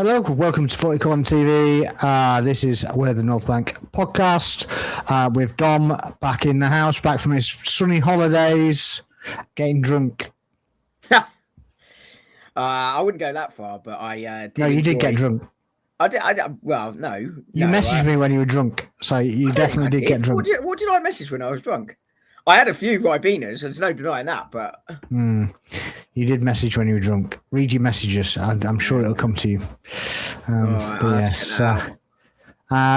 Hello, welcome to 40 Corner TV. This is We're the North Bank podcast with Dom back in the house, back from his sunny holidays, getting drunk. I wouldn't go that far, but I did. No, you did get drunk. I did. Well, no. You messaged me when you were drunk, so you definitely did get drunk. What did I message when I was drunk? I had a few Ribenas, there's no denying that, but... You did message when you were drunk. Read your messages. I'm sure it'll come to you.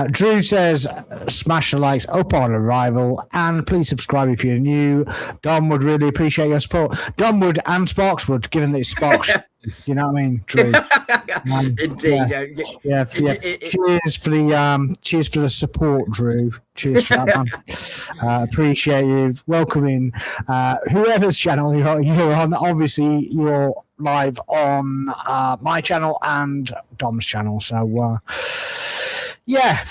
Drew says, smash the likes up on arrival and please subscribe if you're new. Dom would really appreciate your support. Dom would and Sparx would, given that it's Sparx. You know what I mean, Drew? Indeed. Cheers for the support, Drew. Cheers for that, man. Appreciate you. Welcome in. Whoever's channel you're on, obviously you're live on my channel and Dom's channel. So, yeah.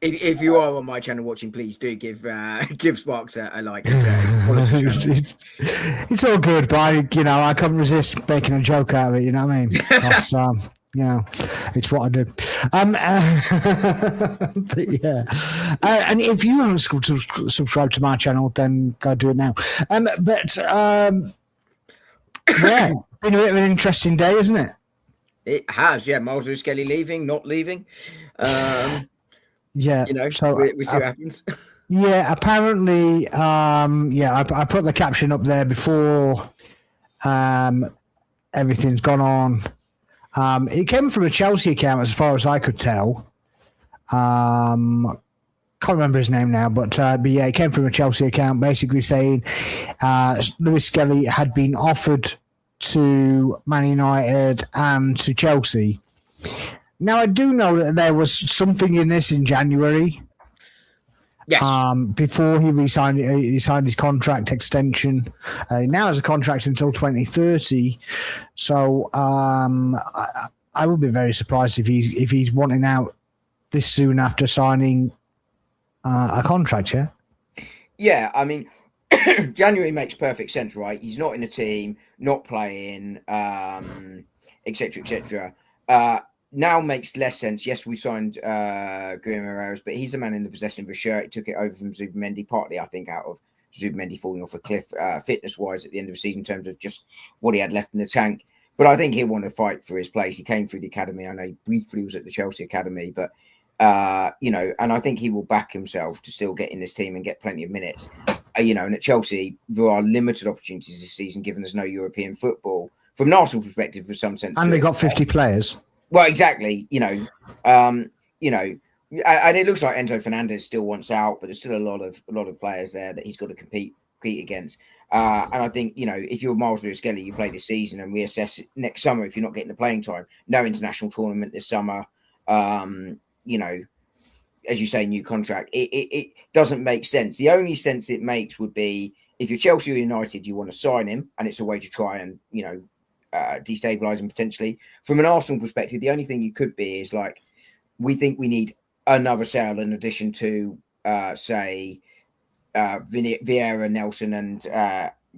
If you are on my channel watching, please do give Sparx a like. It's all good, but I can't resist making a joke out of it. You know what I mean? Because, it's what I do. But yeah, and if you haven't subscribed to my channel, then go do it now. Yeah, been a bit of an interesting day, isn't it? It has, yeah. Miles Skelly leaving, not leaving. Yeah, so we see what happens. Yeah, apparently, I put the caption up there before everything's gone on. It came from a Chelsea account, as far as I could tell. Can't remember his name now, but yeah, it came from a Chelsea account, basically saying Lewis Skelly had been offered to Man United and to Chelsea. Now, I do know that there was something in this in January. Yes. Before he signed his contract extension. Now has a contract until 2030. So I would be very surprised if he's wanting out this soon after signing a contract. Yeah. Yeah, I mean, January makes perfect sense, right? He's not in the team, not playing, etc., etc. Now makes less sense. Yes, we signed Julian Alvarez, but he's the man in the possession of a shirt. He took it over from Zubimendi, partly, I think, out of Zubimendi falling off a cliff fitness-wise at the end of the season in terms of just what he had left in the tank. But I think he'll want to fight for his place. He came through the academy. I know he briefly was at the Chelsea academy, but, and I think he will back himself to still get in this team and get plenty of minutes. And at Chelsea, there are limited opportunities this season, given there's no European football. From an Arsenal perspective, for some sense. And they got 50 players. Well, exactly. And it looks like Enzo Fernandez still wants out, but there's still a lot of players there that he's got to compete against. And I think if you're Miles Skelly, you play this season and reassess next summer if you're not getting the playing time. No international tournament this summer. As you say, new contract. It doesn't make sense. The only sense it makes would be if you're Chelsea or United, you want to sign him, and it's a way to try and destabilize him potentially. From an Arsenal perspective, the only thing you could be is like, we think we need another sale in addition to Vieira, Nelson, and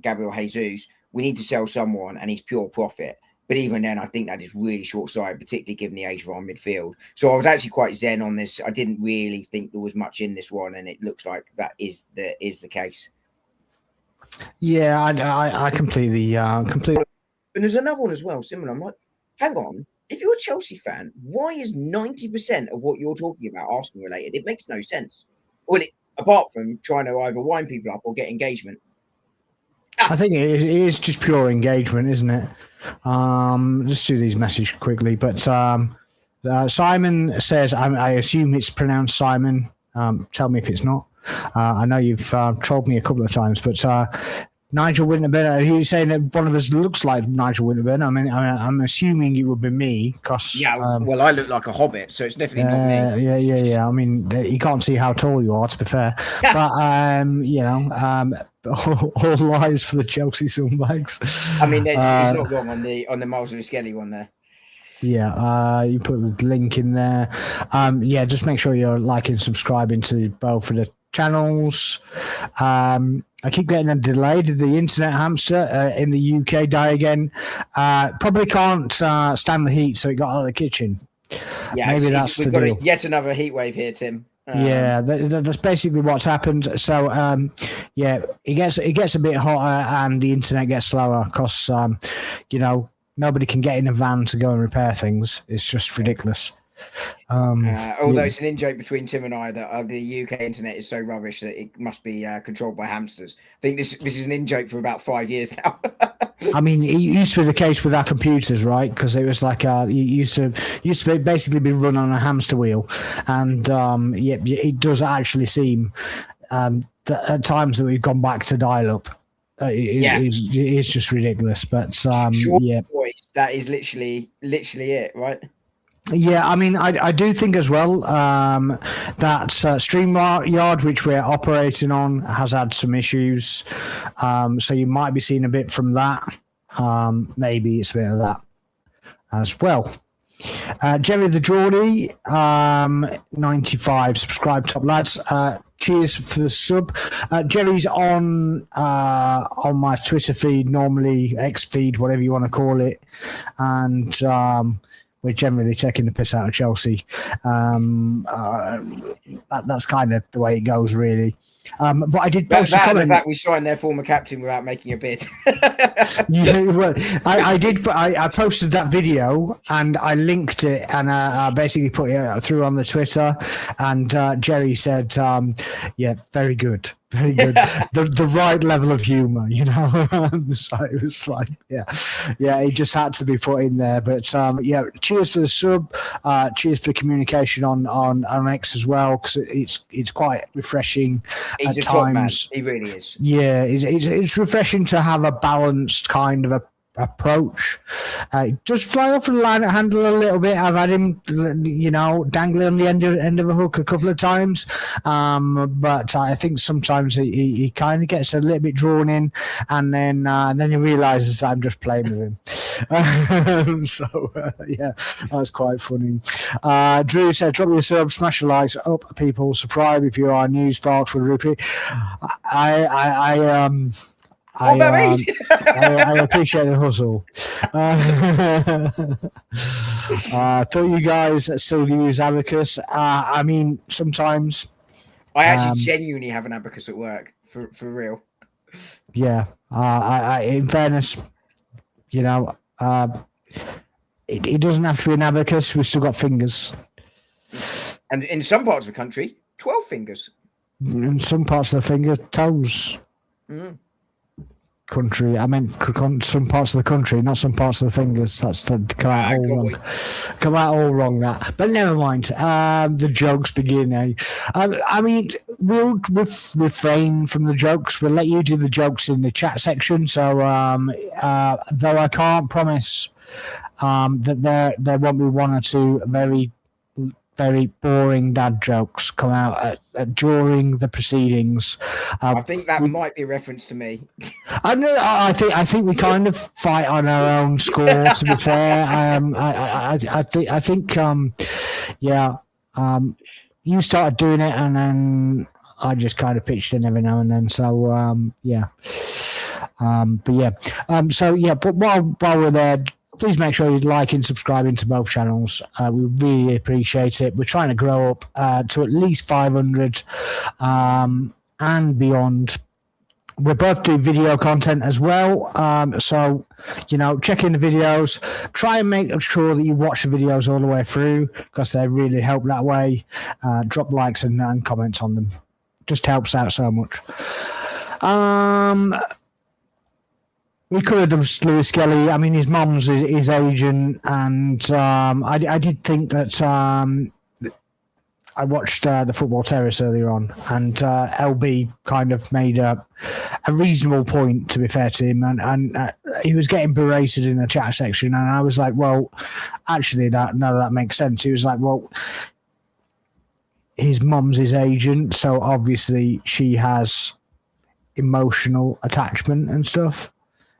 Gabriel Jesus. We need to sell someone, and he's pure profit. But even then, I think that is really short-sighted, particularly given the age of our midfield. So I was actually quite zen on this. I didn't really think there was much in this one, and it looks like that is the case. Yeah, I completely. And there's another one as well, similar. I'm like, hang on. If you're a Chelsea fan, why is 90% of what you're talking about Arsenal related? It makes no sense. Well, apart from trying to either wind people up or get engagement. I think it is just pure engagement, isn't it? Let's do these messages quickly. But Simon says, I assume it's pronounced Simon. Tell me if it's not. I know you've trolled me a couple of times, but Nigel Winterburn, are you saying that one of us looks like Nigel Winterburn? I mean, I'm assuming it would be me. Cause, well, I look like a hobbit, so it's definitely not me. Yeah. I mean, you can't see how tall you are, to be fair. But, all lies for the Chelsea scumbags. I mean, it's not wrong on the Miles Skelly one there. Yeah, you put the link in there. Just make sure you're liking and subscribing to both of the channels. I keep getting a delay. Did the internet hamster in the UK die again? Probably can't stand the heat, so it got out of the kitchen. Yeah, maybe that's we've the got deal. yet another heat wave here, Tim. Yeah, that's basically what's happened. So, yeah, it gets a bit hotter and the internet gets slower because, nobody can get in a van to go and repair things. It's just ridiculous. Although it's an in-joke between Tim and I that the UK internet is so rubbish that it must be controlled by hamsters. I think this is an in-joke for about 5 years now. I mean, it used to be the case with our computers, right? Because it was like it used to basically be run on a hamster wheel, and it does actually seem that at times that we've gone back to dial-up. It's just ridiculous. But voice, that is literally it, right? Yeah, I mean, I do think as well that StreamYard, which we're operating on, has had some issues. So you might be seeing a bit from that. Maybe it's a bit of that as well. Jerry the Geordie, 95, subscribe, top lads. Cheers for the sub. Jerry's on my Twitter feed, normally X feed, whatever you want to call it. And we're generally taking the piss out of Chelsea. That's kind of the way it goes, really. But I did post a comment. The fact we signed their former captain without making a bid. Yeah, well, I did. I posted that video and I linked it and I basically put it through on the Twitter. And Jerry said, "Yeah, very good." Very good. the right level of humor, So it was like, it just had to be put in there. But cheers for the sub. Cheers for communication on X as well, because it's quite refreshing. He's at a top times. man. He really is. Yeah, it's refreshing to have a balanced kind of approach. Just fly off the line and handle a little bit. I've had him, dangling on the end of a hook a couple of times, but I think sometimes he kind of gets a little bit drawn in, and then he realizes that I'm just playing with him. That's quite funny. Drew said, "Drop your sub, smash the likes up, people. Subscribe if you are new. Sparx will repeat." I appreciate the hustle. Thought you guys still use abacus. I mean, sometimes. I actually genuinely have an abacus at work, for real. Yeah. In fairness, it doesn't have to be an abacus. We've still got fingers. And in some parts of the country, 12 fingers. In some parts of the finger, toes. Country. I meant some parts of the country, not some parts of the fingers. That's come out all wrong. That, but never mind. The jokes begin. I mean, we'll refrain from the jokes. We'll let you do the jokes in the chat section. So, though I can't promise that there won't be one or two very boring dad jokes come out during the proceedings. I think that might be a reference to me. I know. I think we kind of fight on our own score. To be fair, I think you started doing it, and then I just kind of pitched in every now and then. So but while we're there, please make sure you're liking, subscribing to both channels. We really appreciate it. We're trying to grow up to at least 500 and beyond. We both do video content as well. So, check in the videos. Try and make sure that you watch the videos all the way through because they really help that way. Drop likes and comments on them. Just helps out so much. We could have done Lewis Skelly. I mean, his mum's his agent, and I did think that I watched the Football Terrace earlier on, and LB kind of made a reasonable point, to be fair to him, and he was getting berated in the chat section, and I was like, well, actually, that makes sense. He was like, well, his mum's his agent, so obviously she has emotional attachment and stuff.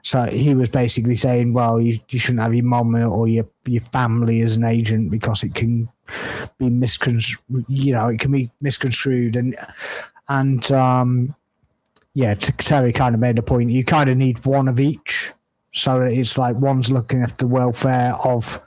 So he was basically saying, well, you shouldn't have your mum or your family as an agent because it can be misconstrued. It can be misconstrued. And Terry kind of made a point. You kind of need one of each. So it's like one's looking after the welfare of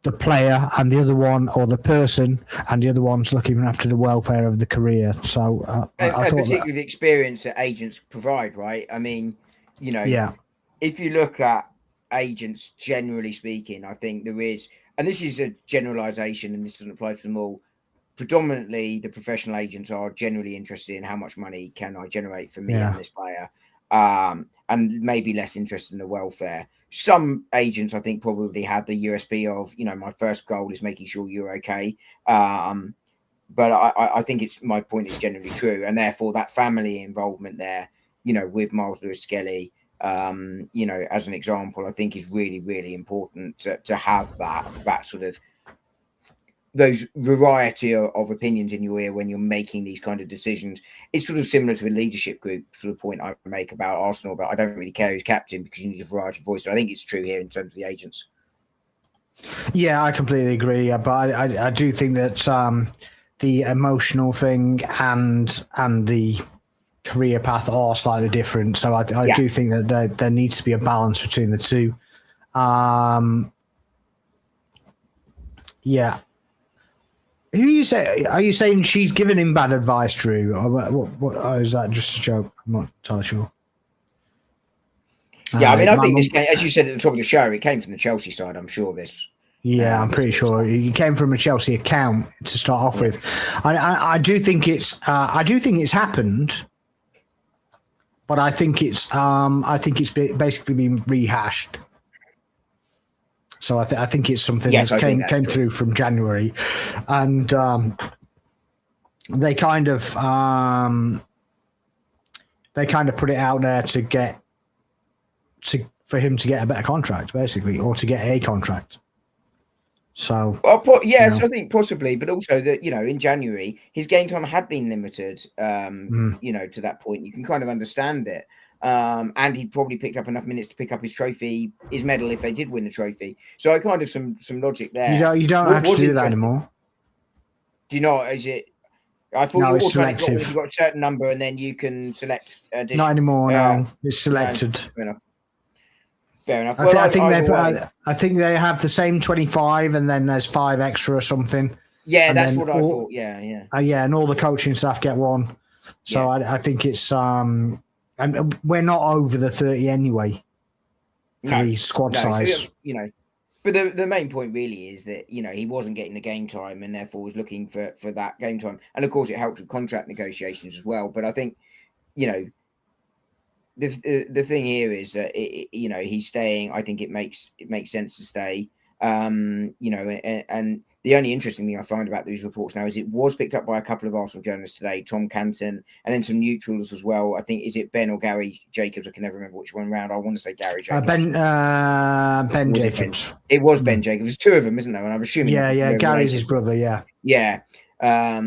the player, and the other one, or the person, and the other one's looking after the welfare of the career. So and I thought particularly the experience that agents provide, right? I mean, yeah, if you look at agents, generally speaking, I think there is, and this is a generalization, and this doesn't apply to them all. Predominantly, the professional agents are generally interested in how much money can I generate for me and this player, and maybe less interested in the welfare. Some agents, I think, probably have the USP of, my first goal is making sure you're okay. But I think my point is generally true, and therefore that family involvement there, with Miles Lewis Skelly, as an example, I think is really, really important to have that sort of those variety of opinions in your ear when you're making these kind of decisions. It's sort of similar to the leadership group sort of point I make about Arsenal, but I don't really care who's captain because you need a variety of voice. So I think it's true here in terms of the agents. Yeah, I completely agree. But I do think that the emotional thing and the career path are slightly different. So I do think that there needs to be a balance between the two. Yeah. Who you say? Are you saying she's giving him bad advice, Drew? Or is that just a joke? I'm not entirely sure. Yeah, I mean, I think this came, as you said at the top of the show, it came from the Chelsea side. I'm sure this. Yeah, I'm pretty sure he came from a Chelsea account to start off with. I do think it's happened, but I think it's basically been rehashed. So I think it's something that came through from January, and they kind of put it out there for him to get a better contract, basically, or to get a contract. So I think possibly, but also that in January his game time had been limited. To that point, you can kind of understand it. And he'd probably picked up enough minutes to pick up his medal if they did win the trophy. So I kind of some logic there. You don't have to do that anymore. Do you not? Is it? I thought you automatically got, you've got a certain number and then you can select. Not anymore. No, it's selected. No, fair enough. I think they have the same 25, and then there's 5 extra or something. Yeah, that's what I thought. Yeah. And all the coaching staff get 1. So I think it's and we're not over the 30 anyway for the squad size. So, but the main point really is that he wasn't getting the game time and therefore was looking for that game time. And of course, it helps with contract negotiations as well. But I think the thing here is that he's staying. I think it makes sense to stay. And the only interesting thing I find about these reports now is it was picked up by a couple of Arsenal journalists today, Tom Canton, and then some neutrals as well. I think, is it Ben or Gary Jacobs? I can never remember which one round. I want to say Gary Jacobs. Ben Jacobs. It was Ben Jacobs. There's 2 of them, isn't there? And I'm assuming. Yeah. Gary's his brother. Yeah. Yeah. I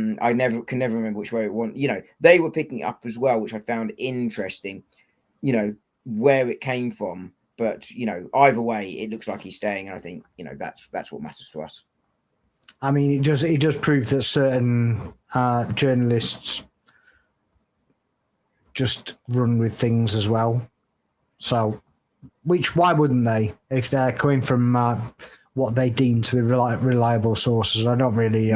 can never remember which way it went. They were picking it up as well, which I found interesting. Where it came from, but either way, it looks like he's staying, and I think that's what matters to us. I mean, it does prove that certain journalists just run with things as well. So, why wouldn't they if they're coming from what they deem to be reliable sources? I don't really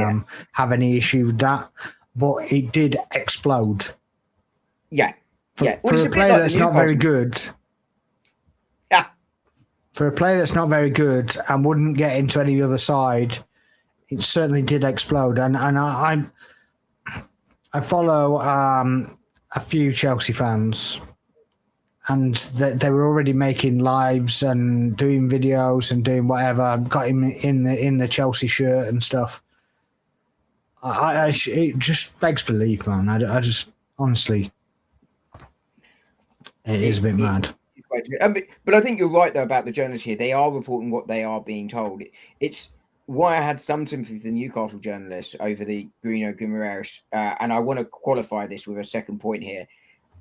have any issue with that, but it did explode. Yeah. For a player that's not very good. Yeah. For a player that's not very good and wouldn't get into any other side, it certainly did explode. And I follow a few Chelsea fans, and they were already making lives and doing videos and doing whatever. Got him in the Chelsea shirt and stuff. It just begs belief, man. I just honestly. It is a bit mad. But I think you're right, though, about the journalists here. They are reporting what they are being told. It's why I had some sympathy for the Newcastle journalists over the Bruno Guimaraes. And I want to qualify this with a second point here.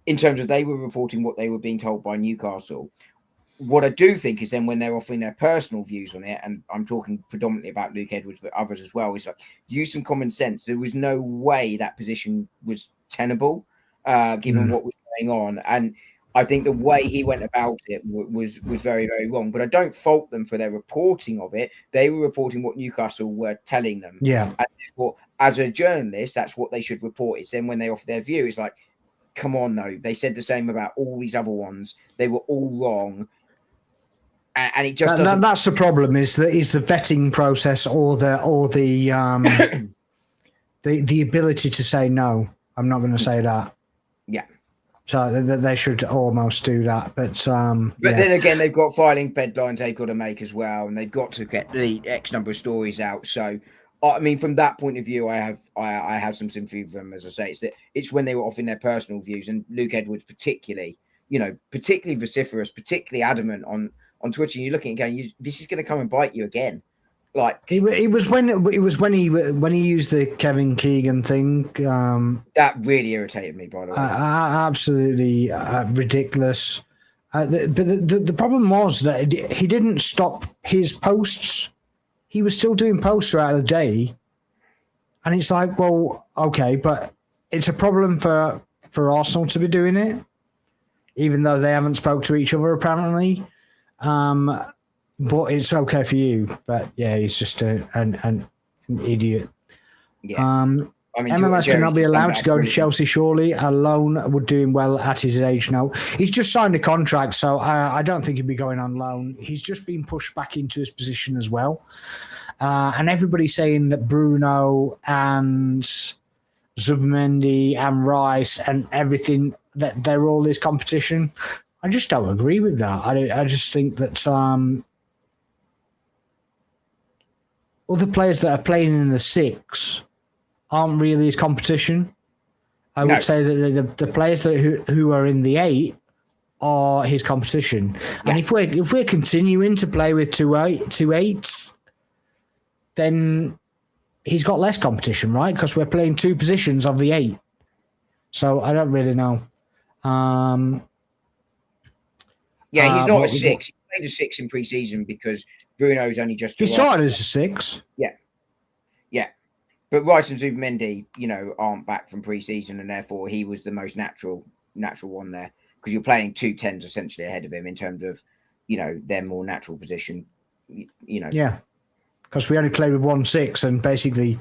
In terms of they were reporting what they were being told by Newcastle. What I do think is then when they're offering their personal views on it, and I'm talking predominantly about Luke Edwards, but others as well, is like, use some common sense. There was no way that position was tenable, given what was going on. And I think the way he went about it was very, very wrong. But I don't fault them for their reporting of it. They were reporting what Newcastle were telling them. Yeah. And therefore, as a journalist, that's what they should report. It's then when they offer their view, it's like, come on, though. They said the same about all these other ones. They were all wrong. And it just doesn't. That's the problem. Is the vetting process or the the ability to say no. I'm not going to say that. Yeah. So they should almost do that, but then again, they've got filing deadlines they've got to make as well, and they've got to get the X number of stories out. So, I mean, from that point of view, I have some sympathy for them. As I say, it's when they were offering their personal views, and Luke Edwards particularly vociferous, particularly adamant on Twitter. And you're looking at going, this is going to come and bite you again. Like it was when he used the Kevin Keegan thing. That really irritated me, by the way. Absolutely ridiculous. But the problem was that he didn't stop his posts. He was still doing posts throughout the day, and it's like, well, okay, but it's a problem for Arsenal to be doing it, even though they haven't spoke to each other apparently. But it's okay for you. But yeah, he's just an idiot. Yeah. I mean, MLS cannot be allowed to go to Chelsea, surely. Alone would do him well at his age now. He's just signed a contract, so I don't think he'd be going on loan. He's just been pushed back into his position as well. And everybody's saying that Bruno and Zubimendi and Rice and everything, that they're all his competition. I just don't agree with that. I just think that other players that are playing in the 6 aren't really his competition. I would say that the players who are in the 8 are his competition. Yeah. And if we're continuing to play with two 8s, then he's got less competition, right? Because we're playing 2 positions of the 8. So I don't really know. Yeah, he's not a 6. He played a 6 in pre-season because Bruno's only just. He started as a 6. Yeah. But Rice and Zubimendi, aren't back from pre-season, and therefore he was the most natural one there, because you're playing 2 10s essentially ahead of him in terms of, their more natural position. Yeah, because we only played with 1 6 and basically,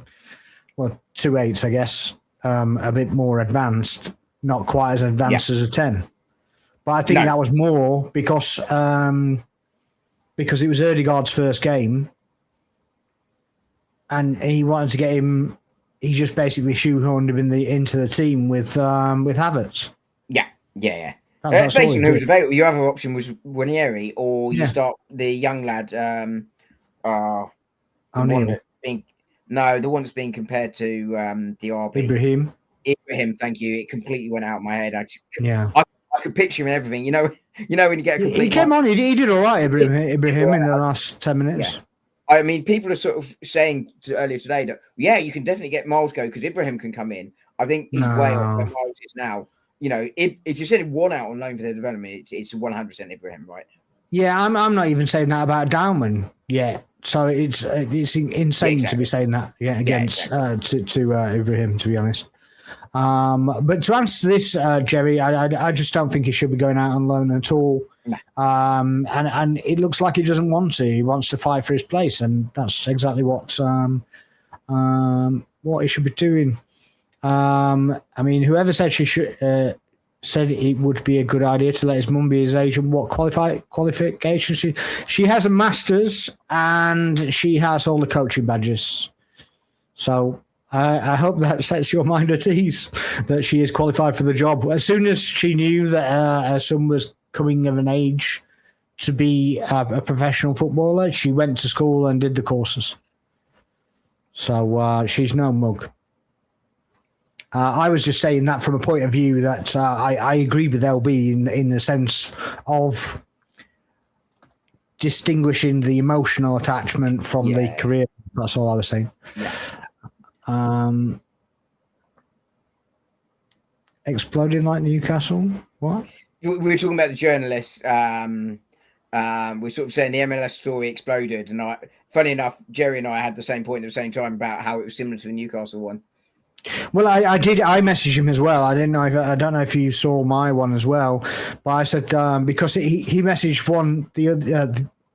2 8s, I guess, a bit more advanced, not quite as advanced as a 10. But I think that was more because it was Ødegaard's first game, and he wanted to get him. He just basically shoehorned him into the team with Havertz. Yeah. That's basically, who was available. Your other option was Ranieri, or you start the young lad. O'Neill. The one that's being compared to Diaby. Ibrahim. Thank you. It completely went out of my head. I could picture him and everything. When you get a complete. He came on. He did all right, Ibrahim in the last 10 minutes. Yeah. I mean, people are sort of saying earlier today that you can definitely get Miles go because Ibrahim can come in. I think he's way off where Miles is now. If you're sending one out on loan for their development, it's 100% Ibrahim, right? Yeah, I'm not even saying that about Dowman yet. So it's insane to be saying that against to Ibrahim, to be honest. But to answer this, Jerry, I just don't think he should be going out on loan at all. No. And it looks like he doesn't want to. He wants to fight for his place, and that's exactly what he should be doing. I mean, whoever said said it would be a good idea to let his mum be his agent. What qualifications? She has a master's and she has all the coaching badges. So I hope that sets your mind at ease that she is qualified for the job. As soon as she knew that her son was coming of an age to be a professional footballer, she went to school and did the courses. So she's no mug. I was just saying that from a point of view that I agree with LB in the sense of distinguishing the emotional attachment from the career. That's all I was saying. Yeah. Exploding like Newcastle? What? We were talking about the journalists. We're sort of saying the MLS story exploded, and funny enough, Jerry and I had the same point at the same time about how it was similar to the Newcastle one. Well, I did. I messaged him as well. I didn't know. I don't know if you saw my one as well, but I said because he messaged one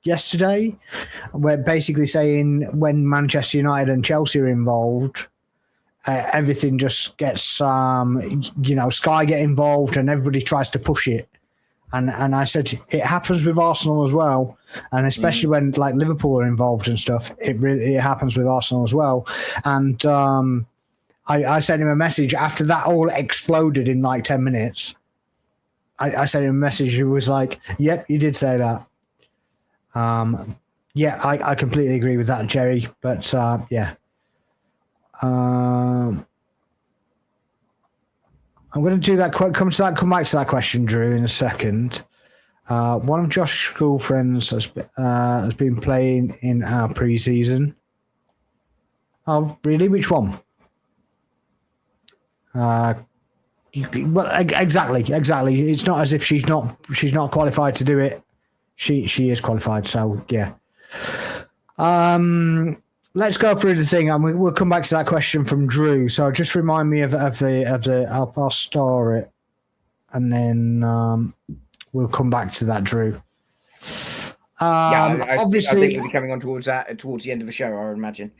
yesterday, where basically saying when Manchester United and Chelsea are involved, everything just gets Sky get involved and everybody tries to push it. And I said it happens with Arsenal as well, and especially when like Liverpool are involved and stuff, it happens with Arsenal as well. And I sent him a message after that all exploded in like 10 minutes. I sent him a message who was like, "Yep, you did say that." Yeah, I completely agree with that, Jerry. But yeah. I'm going to do that. Come back to that question, Drew, in a second. One of Josh's school friends has been playing in our preseason. Oh, really? Which one? Well, exactly. It's not as if she's not qualified to do it. She is qualified. So yeah. Let's go through the thing, and we'll come back to that question from Drew. So just remind me of the. I'll star it, and then we'll come back to that, Drew. Obviously, I think we'll be coming on towards the end of the show, I would imagine.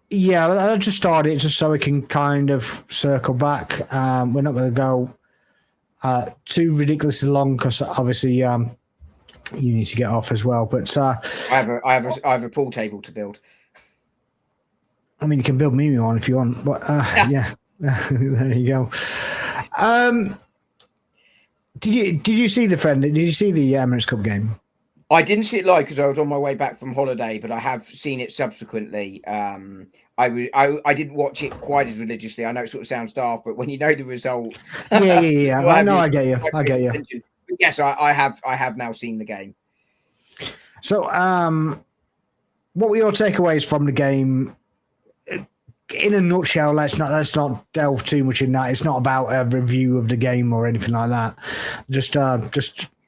Yeah, I'll just start it just so we can kind of circle back. We're not going to go too ridiculously long because obviously you need to get off as well. But I have a pool table to build. I mean, you can build me one if you want, but yeah, there you go. Did you see the friend? Did you see the Emirates Cup game? I didn't see it live because I was on my way back from holiday, but I have seen it subsequently. I didn't watch it quite as religiously. I know it sort of sounds daft, but when you know the result, yeah. I know, I get you. Yes, I have now seen the game. So, what were your takeaways from the game? In a nutshell, let's not delve too much in that. It's not about a review of the game or anything like that. Just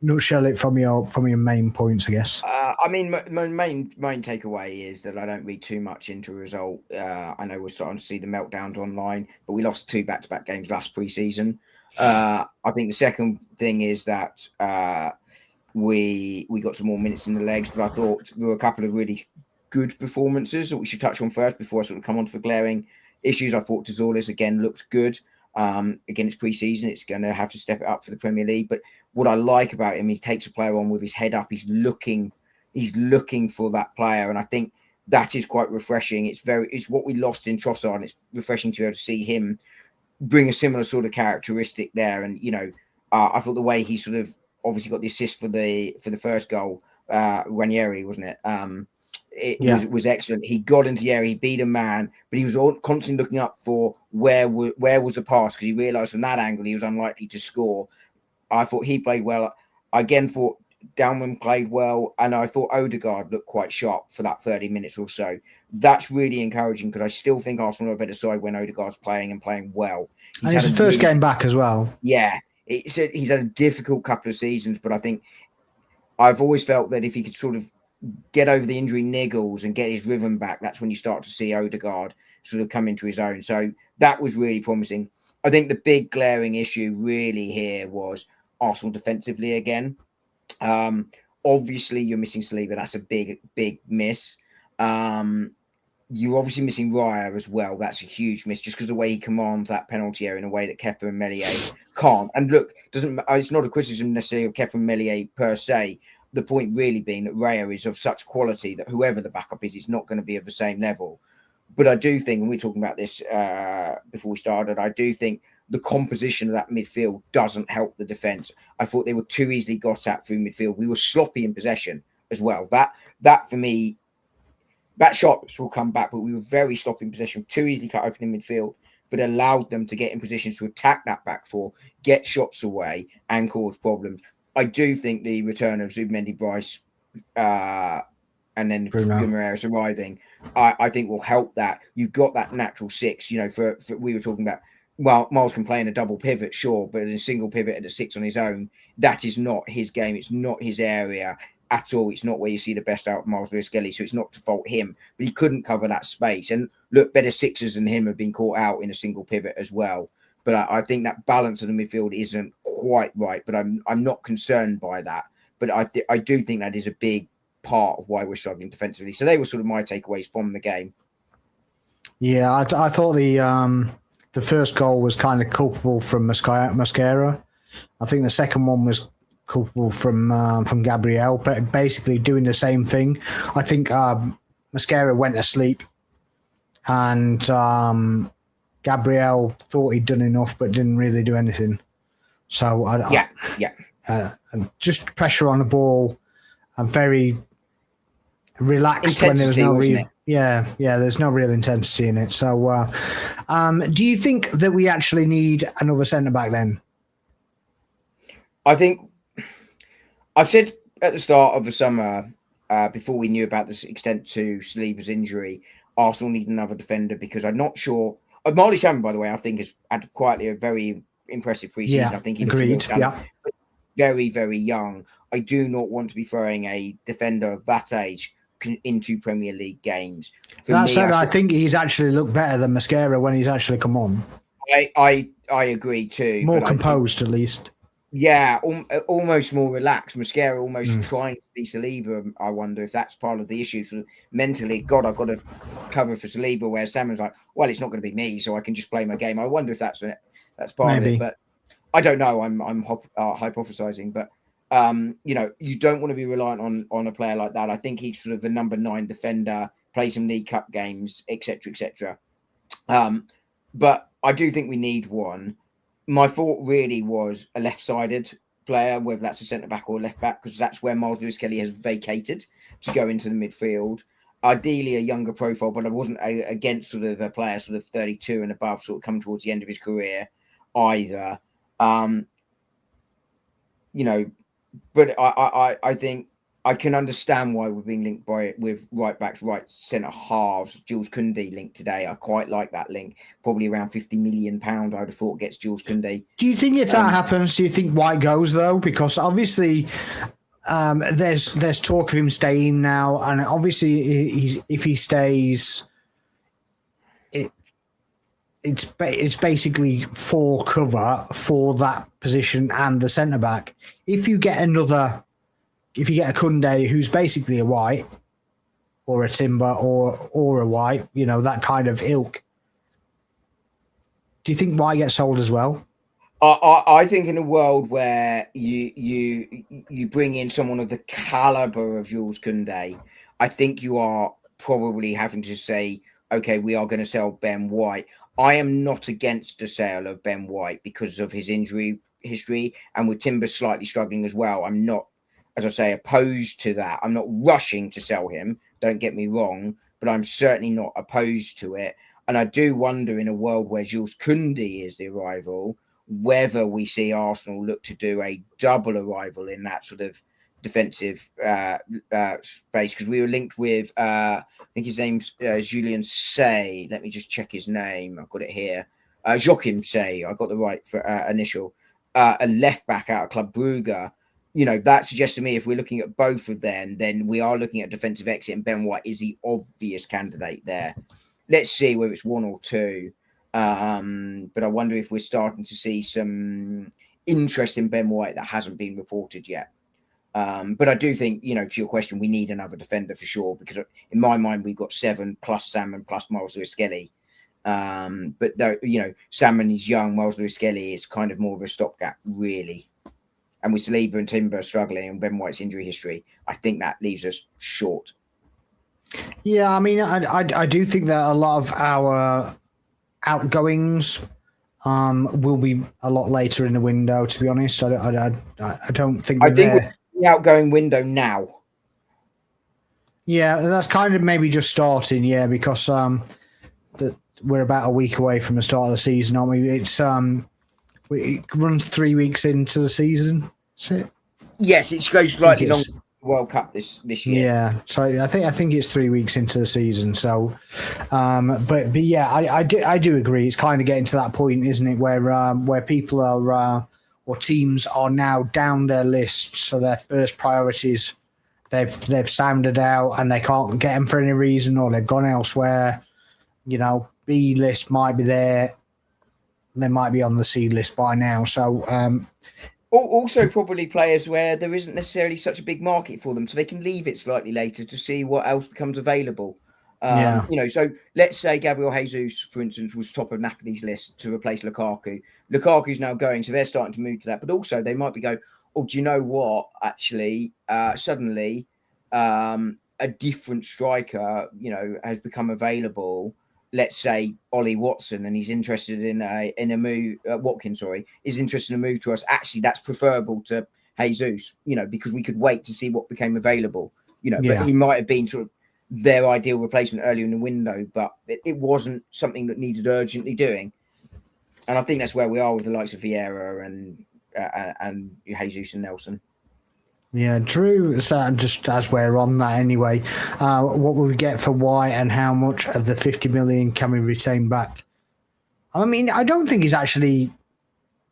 nutshell it from your main points, I guess. I mean, my main takeaway is that I don't read too much into a result. I know we're starting to see the meltdowns online, but we lost 2 back-to-back games last pre-season. I think the second thing is that we got some more minutes in the legs, but I thought there were a couple of really good performances that we should touch on first before I sort of come on to the glaring issues. I thought Tazorlis again looked good. Again, it's pre-season. It's going to have to step it up for the Premier League. But what I like about him, he takes a player on with his head up. He's looking for that player, and I think that is quite refreshing. It's what we lost in Trossard, and it's refreshing to be able to see him bring a similar sort of characteristic there. And I thought the way he sort of obviously got the assist for the first goal, Ranieri, wasn't it? It was excellent. He got into the area, he beat a man, but he was constantly looking up for where was the pass, because he realised from that angle he was unlikely to score. I thought he played well. I again thought Downman played well, and I thought Odegaard looked quite sharp for that 30 minutes or so. That's really encouraging because I still think Arsenal are a better side when Odegaard's playing and playing well. And it's the first game back as well. Yeah, he's had a difficult couple of seasons, but I think I've always felt that if he could sort of get over the injury niggles and get his rhythm back, that's when you start to see Odegaard sort of come into his own. So that was really promising. I think the big glaring issue really here was Arsenal defensively again. Obviously, you're missing Saliba. That's a big miss. You're obviously missing Raya as well. That's a huge miss, just because the way he commands that penalty area in a way that Kepa and Meslier can't. And look, it's not a criticism necessarily of Kepa and Meslier per se. The point really being that Raya is of such quality that whoever the backup is, it's not going to be of the same level. But I do think, and we were talking about this before we started, I do think the composition of that midfield doesn't help the defence. I thought they were too easily got at through midfield. We were sloppy in possession as well. That for me, that shots will come back, but we were very sloppy in possession, too easily cut open in midfield, but allowed them to get in positions to attack that back four, get shots away, and cause problems. I do think the return of Zubimendi, Bryce, and then Guimaraes arriving, I think will help that. You've got that natural six. For we were talking about, well, Miles can play in a double pivot, sure, but in a single pivot at a six on his own, that is not his game. It's not his area. at all. It's not where you see the best out of Miles Lewis-Skelly, so it's not to fault him, but he couldn't cover that space. And look, better sixers than him have been caught out in a single pivot as well. But I think that balance of the midfield isn't quite right. But I'm not concerned by that. But I do think that is a big part of why we're struggling defensively. So they were sort of my takeaways from the game. Yeah, I thought the first goal was kind of culpable from Mosquera. I think the second one was culpable from Gabriel, but basically doing the same thing. I think Mosquera went asleep, and Gabriel thought he'd done enough, but didn't really do anything. So just pressure on the ball, and very relaxed when there was no real. Yeah, there's no real intensity in it. So, do you think that we actually need another centre back then? I think I said at the start of the summer, before we knew about the extent to Saliba's injury, Arsenal need another defender because I'm not sure. Marley Salmon, by the way, I think has had quietly a very impressive pre-season. Yeah, I think he agreed. Looks very, very young. I do not want to be throwing a defender of that age into Premier League games. That said, I think he's actually looked better than Mosquera when he's actually come on. I agree too. More composed, at least. Yeah, almost more relaxed. Mosquera almost trying to be Saliba. I wonder if that's part of the issue. Sort of mentally, God, I've got to cover for Saliba, where Salmon's like, well, it's not going to be me, so I can just play my game. I wonder if that's part of it. But I don't know. I'm hypothesizing, but you don't want to be reliant on a player like that. I think he's sort of the number 9 defender, play some League Cup games, etc., etc. But I do think we need one. My thought really was a left-sided player, whether that's a centre-back or left-back, because that's where Miles Lewis-Skelly has vacated to go into the midfield. Ideally, a younger profile, but I wasn't against sort of a player sort of 32 and above, sort of coming towards the end of his career either. But I think I can understand why we're being linked with right backs, right centre halves. Jules Koundé linked today. I quite like that link. Probably around £50 million. I would have thought gets Jules Koundé. Do you think if that happens, do you think White goes though? Because obviously, there's talk of him staying now, and obviously, if he stays, it's basically for cover for that position and the centre back. If you get a Koundé who's basically a White or a Timber or a White, that kind of ilk, do you think White gets sold as well? I think in a world where you bring in someone of the caliber of Jules Koundé, I think you are probably having to say, okay, we are going to sell Ben White. I am not against the sale of Ben White because of his injury history, and with Timber slightly struggling as well. I'm not, as I say, opposed to that. I'm not rushing to sell him, don't get me wrong, but I'm certainly not opposed to it. And I do wonder, in a world where Jules Koundé is the arrival, whether we see Arsenal look to do a double arrival in that sort of defensive space, because we were linked with I think his name's Julian Say. Let me just check his name. I've got it here. Joachim Say. I got the right for initial. A left back out of Club Brugge. That suggests to me if we're looking at both of them, then we are looking at defensive exit, and Ben White is the obvious candidate there. Let's see whether it's one or two. But I wonder if we're starting to see some interest in Ben White that hasn't been reported yet. But I do think, to your question, we need another defender for sure, because in my mind, we've got 7 plus Salmon plus Miles Lewis-Skelly. But though, Salmon is young, Miles Lewis-Skelly is kind of more of a stopgap, really. And with Saliba and Timber struggling and Ben White's injury history, I think that leaves us short. Yeah, I mean, I do think that a lot of our outgoings will be a lot later in the window, to be honest. I don't think I think we're in the outgoing window now. Yeah, that's kind of maybe just starting, because we're about a week away from the start of the season, aren't we? It runs 3 weeks into the season. That's it. Yes, it goes slightly longer than the World Cup this year. Yeah, so I think it's 3 weeks into the season. So, but yeah, I do agree. It's kind of getting to that point, isn't it, where people are or teams are now down their lists, so their first priorities they've sounded out and they can't get him for any reason, or they've gone elsewhere. You know, B list might be there. They might be on the C list by now. So also probably players where there isn't necessarily such a big market for them, so they can leave it slightly later to see what else becomes available. Yeah. You know, so let's say Gabriel Jesus, for instance, was top of Napoli's list to replace Lukaku. Lukaku's now going, so they're starting to move to that. But also they might be going, oh, do you know what? Actually, suddenly a different striker, you know, has become available. Let's say Ollie Watson, and he's interested in a move. Watkins, sorry, is interested in a move to us. Actually, that's preferable to Jesus, you know, because we could wait to see what became available. You know, but he might have been sort of their ideal replacement earlier in the window, but it wasn't something that needed urgently doing. And I think that's where we are with the likes of Vieira and Jesus and Nelson. Yeah, Drew, so just as we're on that anyway, what will we get for White, and how much of the 50 million can we retain back? I mean, I don't think he's actually...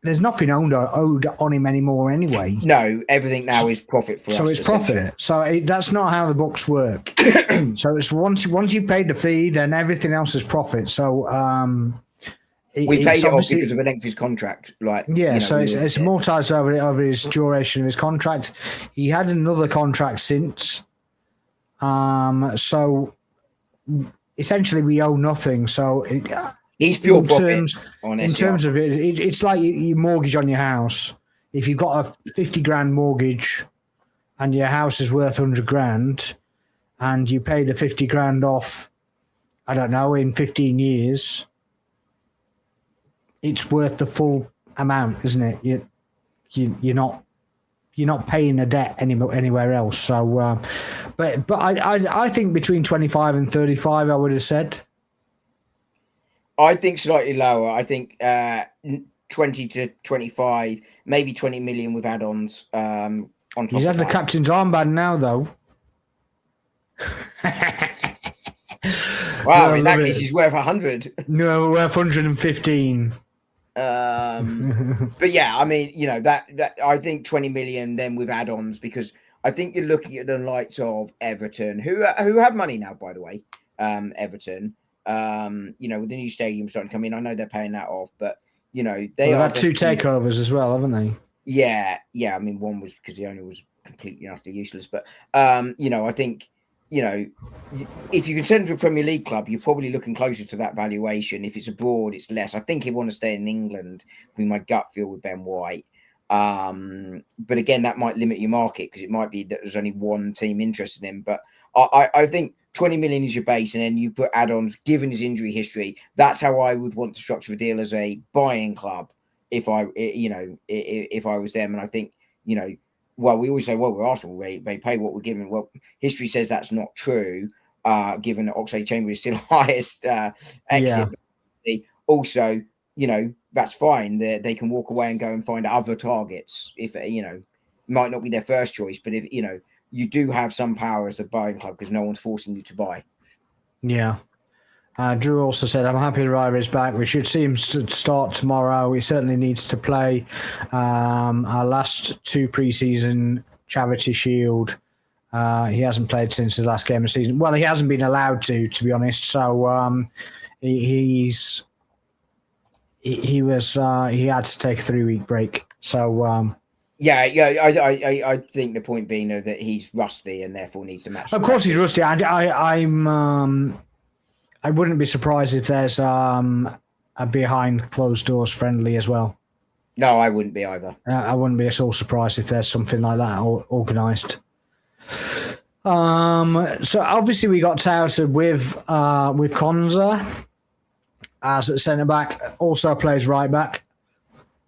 There's nothing owed on him anymore anyway. No, everything now is profit for us. So it's profit. So that's not how the books work. So it's once you paid the fee, then everything else is profit. So we paid it off because of the length of his contract. Like, yeah, you know, so it's amortized over his duration of his contract. He had another contract since. So essentially, we owe nothing. So he's pure profit. In terms of it, it's like your mortgage on your house. If you've got a 50 grand mortgage and your house is worth 100 grand and you pay the 50 grand off, I don't know, in 15 years, it's worth the full amount, isn't it? You're not paying a debt anywhere else. So, but I think between 25 and 35, I would have said. I think slightly lower. I think 20 to 25, maybe 20 million with add-ons. On top He's had the captain's armband now, though. Wow, in that case, he's worth 100. No, worth 115. But yeah, I mean, you know, that I think 20 million then with add-ons, because I think you're looking at the likes of Everton, who have money now, by the way. Everton. You know, with the new stadium starting to come in, I know they're paying that off, but you know, they've had two takeovers as well, haven't they? Yeah. I mean, one was because the owner was completely and utterly useless, but you know, I think, you know, if you can send to a Premier League club, you're probably looking closer to that valuation. If it's abroad, it's less. I think he'd want to stay in England, with my gut feel with Ben White. But again, that might limit your market because it might be that there's only one team interested in him. But I think 20 million is your base, and then you put add-ons. Given his injury history, that's how I would want to structure the deal as a buying club. If I was them, and I think, you know, well, we always say, well, we're Arsenal, they pay what we're given. Well, history says that's not true. Given that Oxlade-Chamberlain is still highest exit. Yeah. Also, you know, that's fine. They can walk away and go and find other targets. If, you know, might not be their first choice, but if, you know, you do have some power as the buying club because no one's forcing you to buy. Yeah. Drew also said, I'm happy Ryder is back. We should see him start tomorrow. He certainly needs to play. Our last two preseason Charity Shield, he hasn't played since the last game of the season. Well, he hasn't been allowed to be honest. So he had to take a 3-week break. So yeah, I think the point being that he's rusty and therefore needs to match. Of course, he's rusty. I wouldn't be surprised if there's a behind closed doors friendly as well. No, I wouldn't be either. I wouldn't be at all surprised if there's something like that organised. So obviously we got touted with Konsa as at centre back, also plays right back.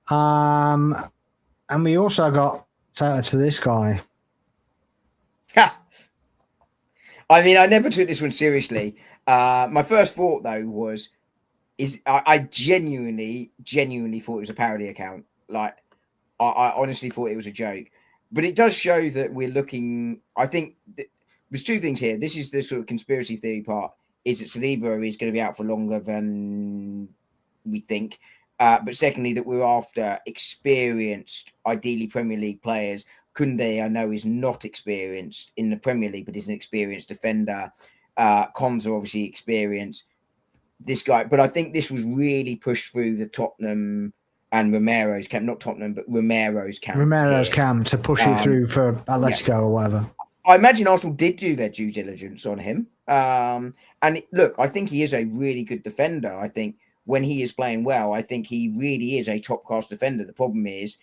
And we also got touted to this guy. I mean, I never took this one seriously. My first thought though I genuinely thought it was a parody account. Like, I honestly thought it was a joke. But it does show that we're looking. I think there's two things here. This is the sort of conspiracy theory part. Is that Saliba is going to be out for longer than we think. But secondly, that we're after experienced, ideally Premier League players Koundé, I know, is not experienced in the Premier League, but is an experienced defender. Konsa obviously experienced. This guy, but I think this was really pushed through the Tottenham and Romero's camp, not Tottenham, but Romero's camp. Romero's camp to push it through for Atletico or whatever. I imagine Arsenal did do their due diligence on him. Look, I think he is a really good defender. I think when he is playing well, I think he really is a top class defender. The problem is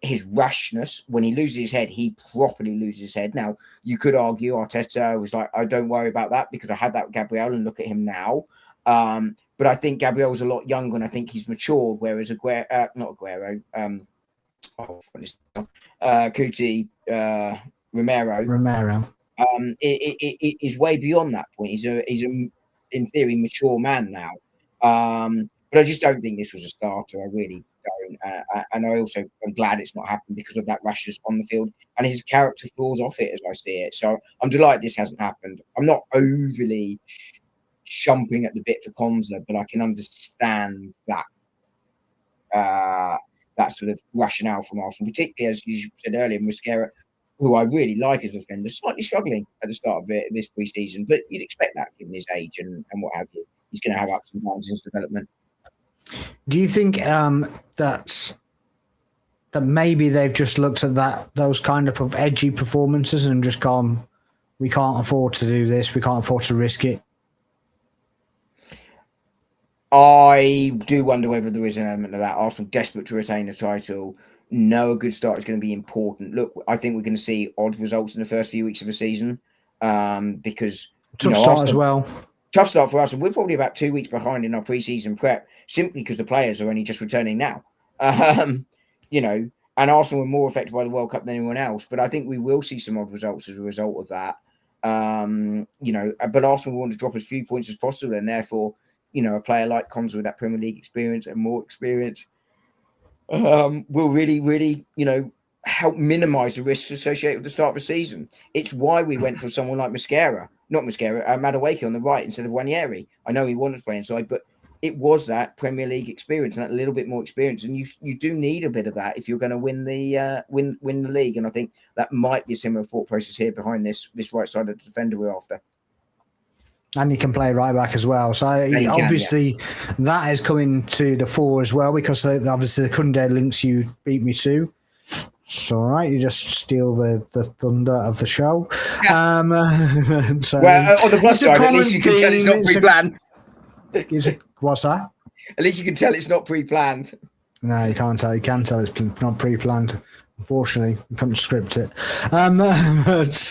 his rashness. When he loses his head, he properly loses his head. Now, you could argue Arteta was like, I don't worry about that because I had that with Gabriel and look at him now. But I think Gabriel's a lot younger and I think he's matured, whereas Kuti, Romero. Is way beyond that point. He's a in theory mature man now. But I just don't think this was a starter. I really don't. And I'm glad it's not happened because of that rashness on the field and his character flaws off it as I see it. So I'm delighted this hasn't happened. I'm not overly jumping at the bit for Konsa, but I can understand that that sort of rationale from Arsenal, particularly as you said earlier, Mosquera, who I really like as a defender, slightly struggling at the start of this pre-season, but you'd expect that given his age and what have you. He's going to have ups and downs in his development. Do you think that maybe they've just looked at those kind of edgy performances and just gone, we can't afford to do this, we can't afford to risk it? I do wonder whether there is an element of that. Arsenal desperate to retain the title. No, a good start is going to be important. Look, I think we're going to see odd results in the first few weeks of the season because tough start Arsenal, as well. Tough start for us, and we're probably about 2 weeks behind in our pre-season prep simply because the players are only just returning now. And Arsenal are more affected by the World Cup than anyone else. But I think we will see some odd results as a result of that. But Arsenal want to drop as few points as possible, and therefore, a player like Konsa with that Premier League experience and more experience will really, really, help minimise the risks associated with the start of the season. It's why we went for someone like Madueke on the right instead of Nwaneri. I know he wanted to play inside, but it was that Premier League experience and that little bit more experience. And you do need a bit of that if you're going to win the win the league. And I think that might be a similar thought process here behind this right side of the defender we're after. And he can play right back as well. So obviously that is coming to the fore as well because obviously the Koundé links you beat me to. It's all right. You just steal the thunder of the show. Yeah. So, on the plus side, at least you can tell it's not pre-planned. What's that? At least you can tell it's not pre-planned. No, you can't tell. You can tell it's not pre-planned. Unfortunately, you couldn't script it. It's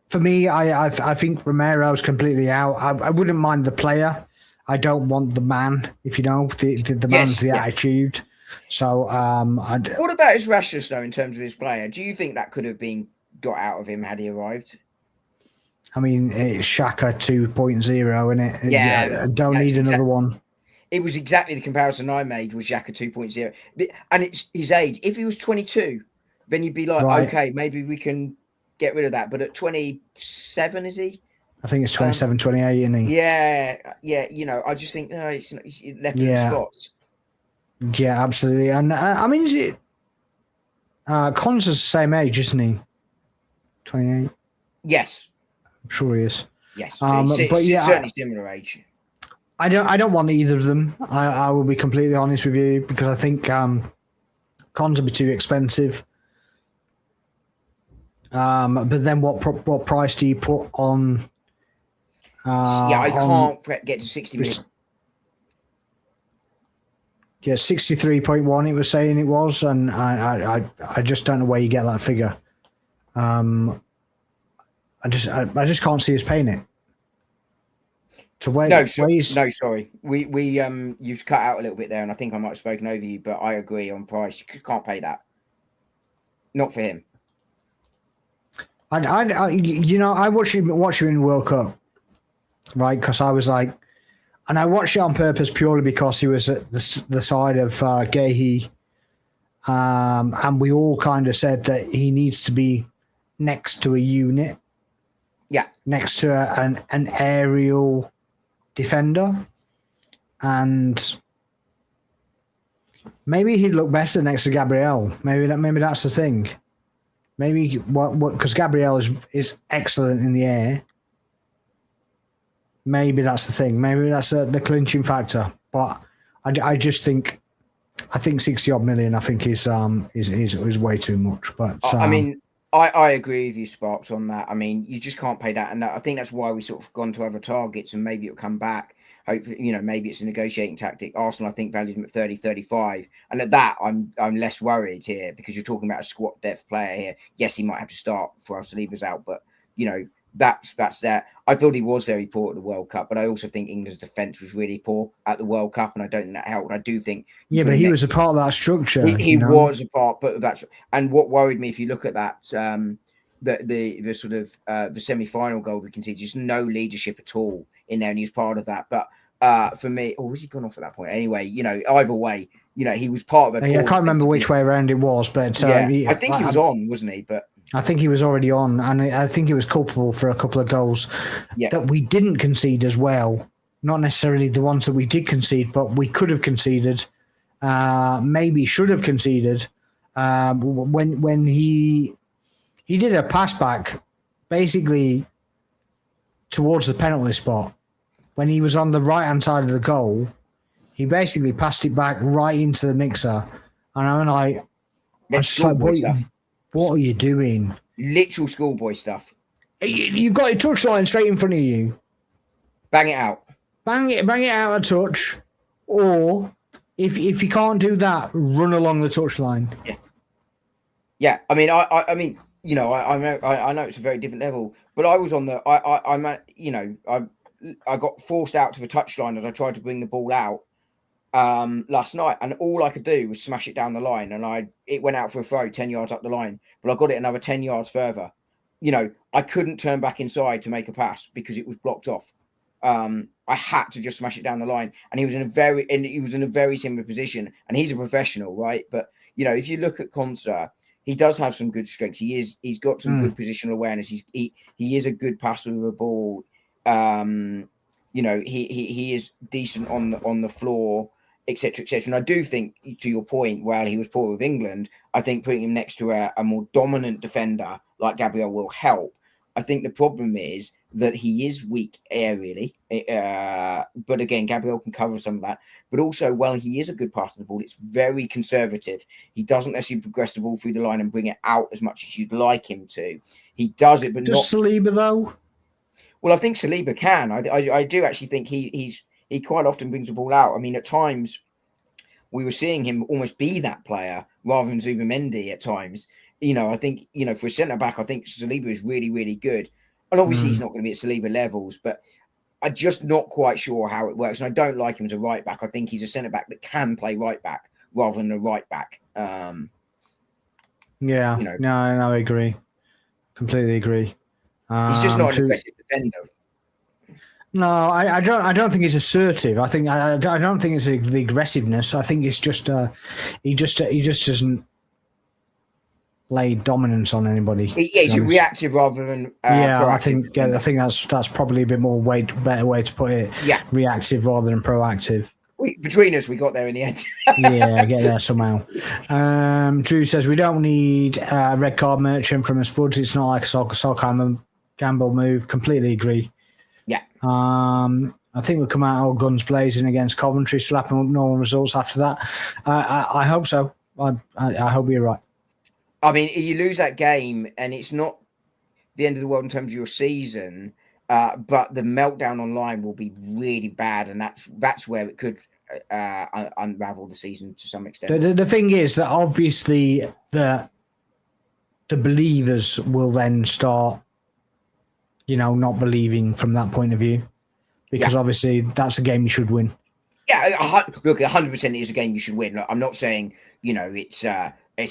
for me, I think Romero's completely out. I wouldn't mind the player. I don't want the man, if you know. The man's the attitude. So, what about his rashness, though, in terms of his player? Do you think that could have been got out of him had he arrived? I mean, it's Xhaka 2.0, isn't it? Yeah. I don't need another one. It was exactly the comparison I made with Xhaka 2.0. And it's his age. If he was 22, then you'd be like, okay, maybe we can get rid of that. But at 27, is he? I think it's 27, 28, isn't he? Yeah. I just think he's left in spots. Yeah, absolutely. And I mean, is it? Konsa's the same age, isn't he? 28. Yes, I'm sure he is. Yes, but certainly similar age. I don't want either of them. I will be completely honest with you because I think Konsa would be too expensive. But then what price do you put on? I can't get to 60 million. Yeah, 63.1 it was saying it was, and I just don't know where you get that figure. I just can't see us paying it. No, sorry. We you've cut out a little bit there, and I think I might have spoken over you, but I agree on price. You can't pay that. Not for him. I watched him in the World Cup, right? Because I was like, and I watched it on purpose purely because he was at the side of Gehi, and we all kind of said that he needs to be next to a unit, next to an aerial defender, and Maybe he'd look better next to Gabriel. Maybe that's the thing. Maybe what because Gabriel is excellent in the air. Maybe that's the thing. Maybe that's the clinching factor. But I just think 60 odd million. I think is way too much. But I mean, I agree with you, Sparks, on that. I mean, you just can't pay that, and I think that's why we sort of gone to other targets, and maybe it'll come back. Hopefully, maybe it's a negotiating tactic. Arsenal, I think, valued him at 30, 35. And at that, I'm less worried here because you're talking about a squat depth player here. Yes, he might have to start for our Saliba's out, but, that's that. I thought he was very poor at the World Cup, but I also think England's defence was really poor at the World Cup, and I don't think that helped. I do think... Yeah, but he was a part of that structure. He was a part, but that's... And what worried me, if you look at that... the sort of the semi-final goal we conceded, just no leadership at all in there, and he was part of that. But for me, was he gone off at that point? Anyway, either way, he was part of it. I can't remember which way around it was, but I think he was on, wasn't he? But I think he was already on, and I think he was culpable for a couple of goals that we didn't concede as well. Not necessarily the ones that we did concede, but we could have conceded, maybe should have conceded when he did a pass back basically towards the penalty spot. When he was on the right-hand side of the goal, he basically passed it back right into the mixer. And I'm like, what are you doing? Literal schoolboy stuff. You've got your touchline straight in front of you. Bang it out. Bang it out of touch. Or if you can't do that, run along the touchline. Yeah. Yeah. I mean, I mean, I know it's a very different level, but I was on the, I got forced out to the touchline as I tried to bring the ball out last night, and all I could do was smash it down the line, and it went out for a throw 10 yards up the line, but I got it another 10 yards further. I couldn't turn back inside to make a pass because it was blocked off. I had to just smash it down the line, and he was in a very similar position, and he's a professional, right? But if you look at Konsa, he does have some good strengths. He's got some good positional awareness. He is a good passer of the ball. He is decent on the floor, etc., etc. And I do think, to your point, while he was poor with England, I think putting him next to a more dominant defender like Gabriel will help. I think the problem is that he is weak aerially, but again, Gabriel can cover some of that. But also, while he is a good passer of the ball, it's very conservative. He doesn't necessarily progress the ball through the line and bring it out as much as you'd like him to. He does it, but not Saliba though. Well, I think Saliba can. I do actually think he quite often brings the ball out. I mean, at times we were seeing him almost be that player rather than Zubimendi at times. I think, for a centre-back, I think Saliba is really, really good. And obviously he's not going to be at Saliba levels, but I'm just not quite sure how it works. And I don't like him as a right-back. I think he's a centre-back that can play right-back rather than a right-back. No, I agree. Completely agree. He's just not an aggressive defender. No, I don't think he's assertive. I don't think it's the aggressiveness. I think it's just he just doesn't lay dominance on anybody. He's reactive rather than proactive. I think that's probably a bit more better way to put it. Yeah, reactive rather than proactive. Between us, we got there in the end. Yeah, get there somehow. Drew says we don't need a red card merchant from a Spuds. It's not like a Solheim gamble move. Completely agree. Yeah. I think we'll come out all guns blazing against Coventry, slapping up normal results after that. I hope so. I hope you're right. I mean, you lose that game, and it's not the end of the world in terms of your season, but the meltdown online will be really bad, and that's where it could unravel the season to some extent. The thing is that obviously the believers will then start, not believing from that point of view, because obviously that's a game you should win. Yeah, look, 100% is a game you should win. Look, I'm not saying it's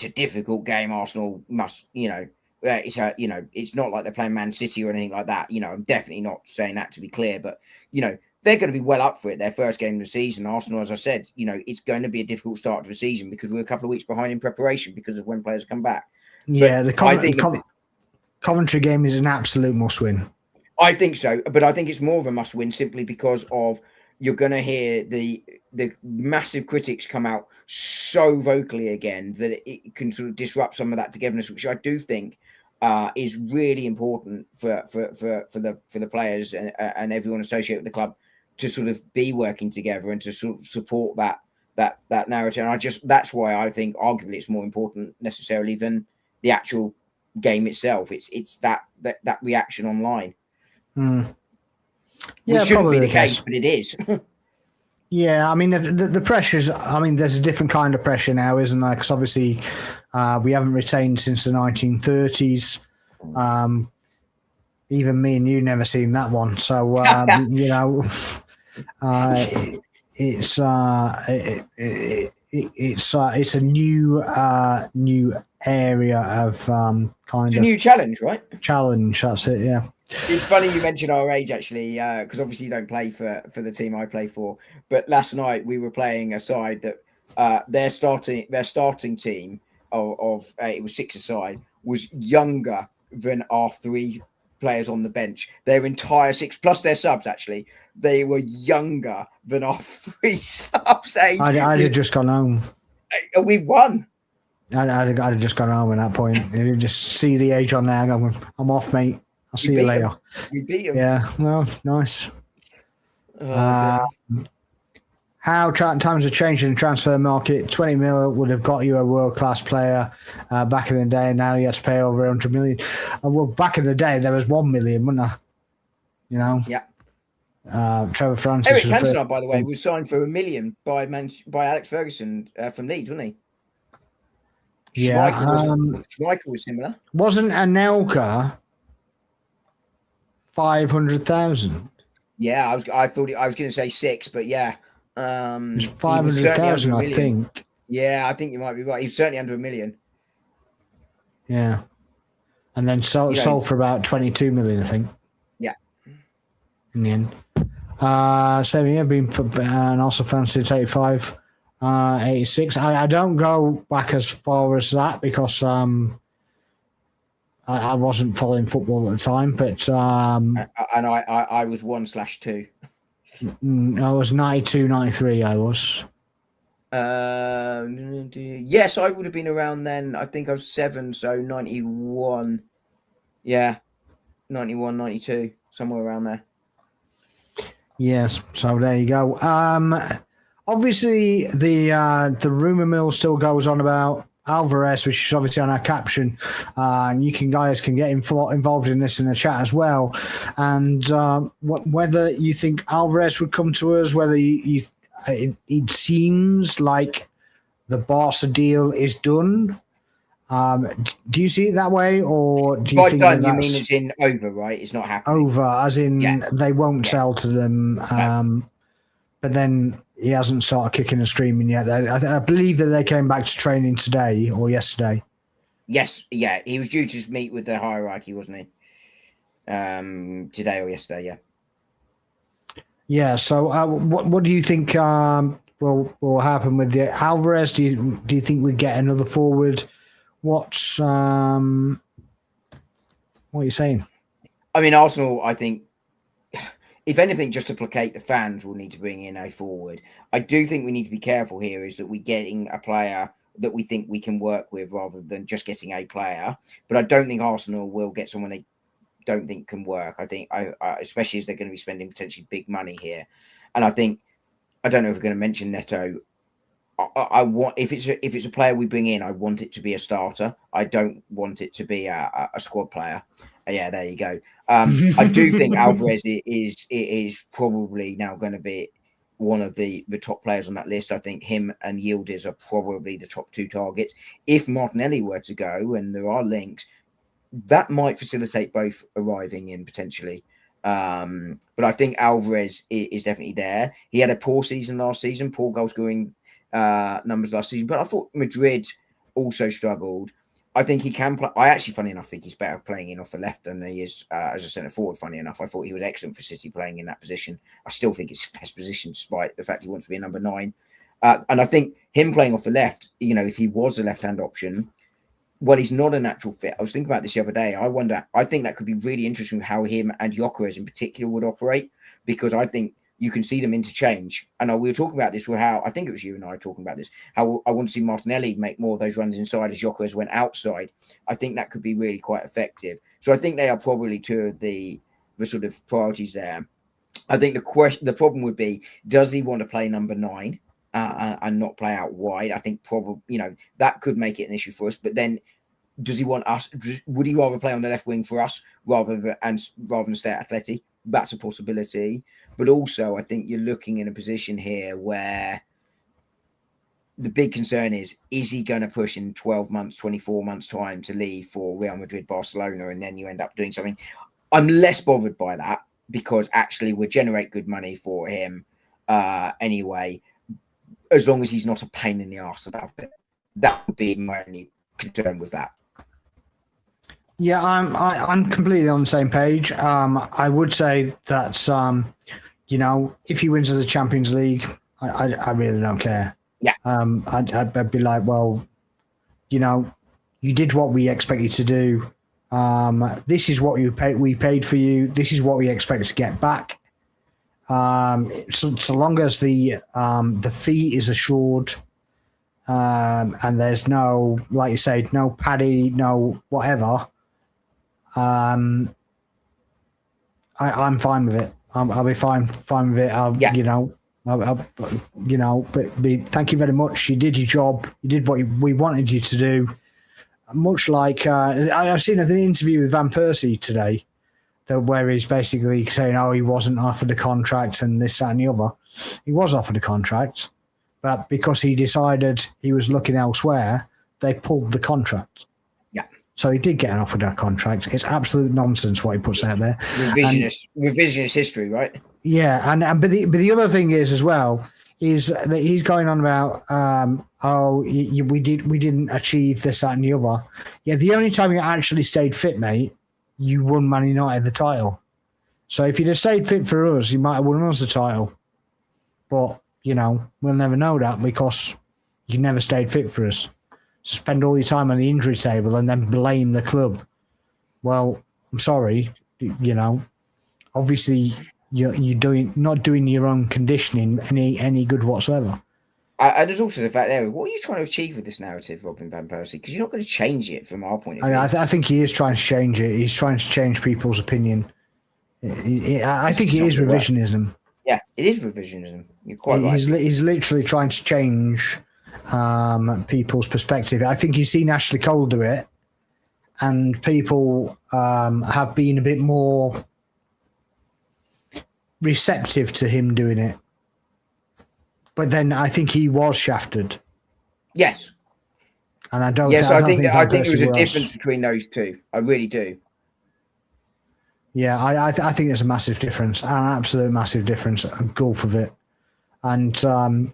a difficult game. Arsenal must, it's not like they're playing Man City or anything like that. I'm definitely not saying that, to be clear, but they're going to be well up for it. Their first game of the season. Arsenal, as I said, it's going to be a difficult start to the season because we're a couple of weeks behind in preparation because of when players come back. Yeah, the Coventry game is an absolute must win. I think so, but I think it's more of a must win simply because of you're going to hear the massive critics come out so vocally again that it can sort of disrupt some of that togetherness, which I do think is really important for the players and everyone associated with the club to sort of be working together and to sort of support that narrative. And that's why I think arguably it's more important necessarily than the actual game itself. It's that reaction online. Yeah, which shouldn't be the case, but it is. Yeah, I mean, the pressures, I mean, there's a different kind of pressure now, isn't there? Because obviously we haven't retained since the 1930s. Even me and you never seen that one. So, you know, it's a new area of it's a new challenge, right? Challenge, that's it, yeah. It's funny you mentioned our age, actually, because obviously you don't play for the team I play for. But last night we were playing a side that their starting team of it was 6-a-side was younger than our 3 players on the bench. Their entire 6 plus their subs, actually, they were younger than our 3 subs. I'd have just gone home. We won. I'd have just gone home at that point. You just see the age on there. I'm off, mate. I'll see you later. We beat him. Yeah, well, nice. How times have changed in the transfer market. 20 mil would have got you a world-class player back in the day. Now you have to pay over 100 million. Well, back in the day, there was 1 million, wasn't there? You know? Yeah. Trevor Francis. Eric Cantona, by the way, was signed for $1 million by Alex Ferguson from Leeds, wasn't he? Yeah. Schmeichel was similar. Wasn't Anelka 500,000? Yeah, I thought I was going to say 6, but yeah, 500,000, I think. Yeah, I think you might be right. He's certainly under $1 million. Yeah, and then sold for about 22 million, I think. Yeah, in the end. So yeah, been and also fancy 85, 86. I don't go back as far as that because I wasn't following football at the time, but and I was 1/2. I was 92, 93. I was. Yes, I would have been around then. I think I was 7, so 91. Yeah, 91, 92, somewhere around there. Yes, so there you go. Obviously, the rumor mill still goes on about Alvarez, which is obviously on our caption, and you guys can get involved in this in the chat as well. And whether you think Alvarez would come to us, whether it seems like the Barca deal is done. Do you see it that way, or do you think done? You mean it's in over, right? It's not happening. Over, as in they won't sell to them. But then he hasn't started kicking and screaming yet. I believe that they came back to training today or yesterday. Yes, yeah, he was due to meet with the hierarchy, wasn't he? Today or yesterday, yeah. Yeah. So, what do you think will happen with the Alvarez? Do you think we get another forward? What are you saying? I mean, Arsenal, I think, if anything, just to placate the fans, will need to bring in a forward. I do think we need to be careful here is that we're getting a player that we think we can work with rather than just getting a player. But I don't think Arsenal will get someone they don't think can work. I think, especially as they're going to be spending potentially big money here. And I think, I don't know if we're going to mention Neto. I want, if it's a player we bring in, I want it to be a starter. I don't want it to be a squad player. Yeah, there you go. I do think Alvarez is probably now going to be one of the top players on that list. I think him and Yildiz are probably the top 2 targets. If Martinelli were to go, and there are links, that might facilitate both arriving in potentially. But I think Alvarez is definitely there. He had a poor season last season, poor goal scoring numbers last season, but I thought Madrid also struggled. I think he can play. I actually, funny enough, think he's better playing in off the left than he is as a centre forward. Funny enough, I thought he was excellent for City playing in that position. I still think it's his best position, despite the fact he wants to be a number 9. And I think him playing off the left, you know, if he was a left-hand option, well, he's not a natural fit. I was thinking about this the other day. I think that could be really interesting how him and Gyökeres in particular would operate, because I think you can see them interchange. And we were talking about this with how, I think it was you and I talking about this, how I want to see Martinelli make more of those runs inside as Jokeris went outside. I think that could be really quite effective. So I think they are probably two of the sort of priorities there. I think the problem would be, does he want to play number 9 and not play out wide? I think probably, that could make it an issue for us. But then, does he want us? Would he rather play on the left wing for us rather than stay at Atleti? That's a possibility. But also, I think you're looking in a position here where the big concern is he going to push in 12 months, 24 months time to leave for Real Madrid, Barcelona, and then you end up doing something? I'm less bothered by that, because actually we generate good money for him anyway, as long as he's not a pain in the arse about it. That would be my only concern with that. Yeah, I'm completely on the same page. I would say that if he wins the Champions League, I really don't care. Yeah. I'd be like, well, you did what we expect you to do. This is what we paid for you. This is what we expect to get back. So long as the fee is assured, and there's no, like you say, no paddy, no whatever. I'm fine with it. I'll be fine with it. But thank you very much. You did your job. You did what we wanted you to do. Much like I've seen an interview with Van Persie today, where he's basically saying, "Oh, he wasn't offered a contract and this, that, and the other." He was offered a contract, but because he decided he was looking elsewhere, they pulled the contract. Yeah. So he did get offered a contract. It's absolute nonsense what he puts out there. Revisionist history, right? Yeah, but the other thing is as well is that he's going on about we didn't achieve this, that, and the other. Yeah, the only time you actually stayed fit, mate, you won Man United the title. So if you'd have stayed fit for us, you might have won us the title. But we'll never know that, because you never stayed fit for us. So spend all your time on the injury table and then blame the club. Well, I'm sorry, obviously you're not doing your own conditioning any good whatsoever. There's also the fact there, what are you trying to achieve with this narrative, Robin Van Persie? Because you're not going to change it from our point of view. I think he is trying to change it. He's trying to change people's opinion. I think it is revisionism. Yeah, it is revisionism. You're quite right. He's literally trying to change people's perspective. I think he's seen Ashley Cole do it, and people have been a bit more receptive to him doing it. But then I think he was shafted. Yes. And I don't. Yes, I think there was a difference between those two. I really do. Yeah, I think there's a massive difference, an absolute massive difference, a gulf of it. And I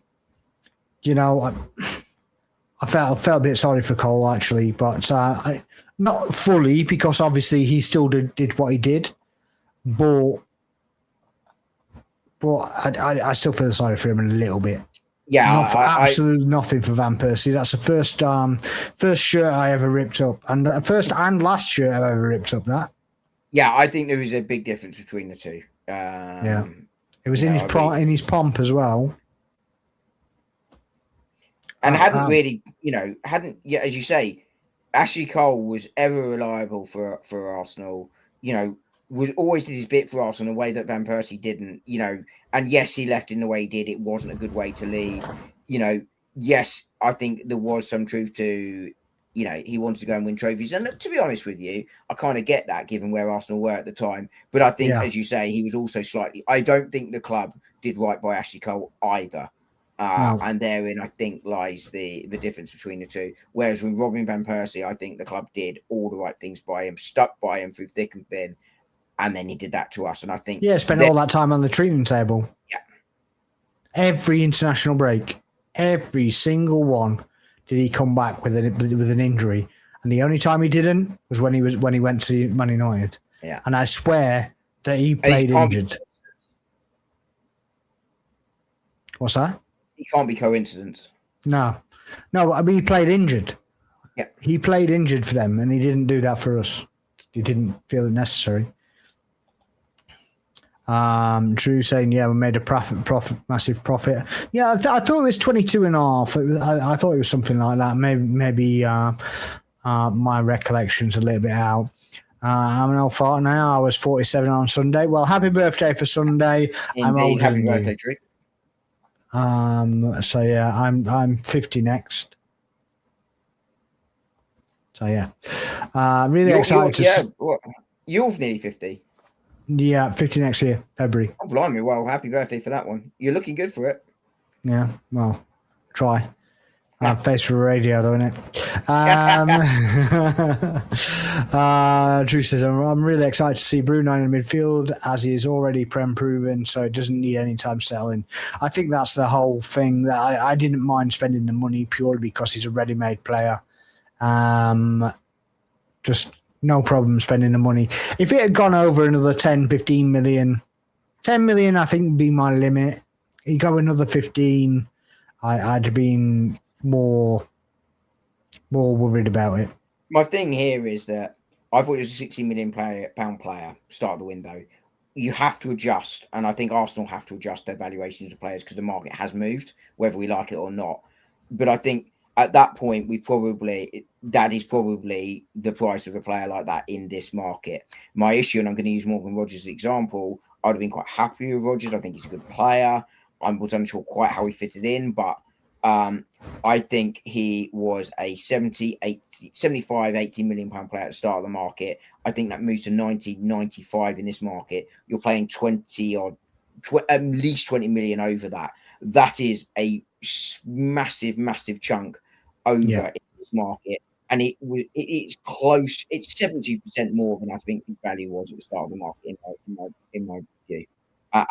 felt a bit sorry for Cole actually, but not fully, because obviously he still did what he did, but I still feel sorry for him a little bit. Yeah, absolutely nothing for Van Persie. That's the first shirt I ever ripped up, and first and last shirt I ever ripped up. That. Yeah, I think there was a big difference between the two. Yeah, it was in his pomp as well, and hadn't as you say, Ashley Cole was ever reliable for Arsenal. Was always did his bit for us in a way that Van Persie didn't, and yes, he left in the way he did. It wasn't a good way to leave. Yes, I think there was some truth to, he wanted to go and win trophies. And to be honest with you, I kind of get that given where Arsenal were at the time. But I think, as you say, he was also I don't think the club did right by Ashley Cole either. No. And therein, I think, lies the difference between the two. Whereas with Robin Van Persie, I think the club did all the right things by him, stuck by him through thick and thin. And then he did that to us. And I think... Yeah, spent all that time on the treatment table. Yeah. Every international break, every single one, did he come back with an injury. And the only time he didn't was when he went to Man United. Yeah. And I swear that he played injured. What's that? It can't be coincidence. No, I mean, he played injured. Yeah. He played injured for them, and he didn't do that for us. He didn't feel it necessary. Drew saying, yeah, we made a massive profit. Yeah, I thought it was 22 and a half. I thought it was something like that. Maybe my recollection's a little bit out. I'm an old fart now. I was 47 on Sunday. Well, happy birthday for Sunday. Indeed, I'm older happy than birthday, you. Trick. So yeah, I'm 50 next. So yeah, really excited to. You're nearly 50. Yeah, 50 next year, February. Oh, blimey! Well, happy birthday for that one. You're looking good for it. Yeah, well, try. Face for radio, though, innit? Drew says, I'm really excited to see Bruno in the midfield as he is already Prem proven, so it doesn't need any time selling. I think that's the whole thing. That I didn't mind spending the money purely because he's a ready-made player. Just no problem spending the money. If it had gone over another 10, 15 million, 10 million, I think would be my limit. You go another 15, I'd have been more worried about it. My thing here is that I thought it was a 60 million pound player start of the window. You have to adjust, and I think Arsenal have to adjust their valuations of players because the market has moved, whether we like it or not. But I think at that point, that is probably the price of a player like that in this market. My issue, and I'm going to use Morgan Rogers as an example, I'd have been quite happy with Rogers. I think he's a good player. I was unsure quite how he fitted in, but I think he was a 75, 80 million pound player at the start of the market. I think that moves to 90, 95 in this market. You're playing 20 or at least 20 million over that. That is a massive, massive chunk over in this market. And it's close. It's 70% more than I think the value was at the start of the market in my view.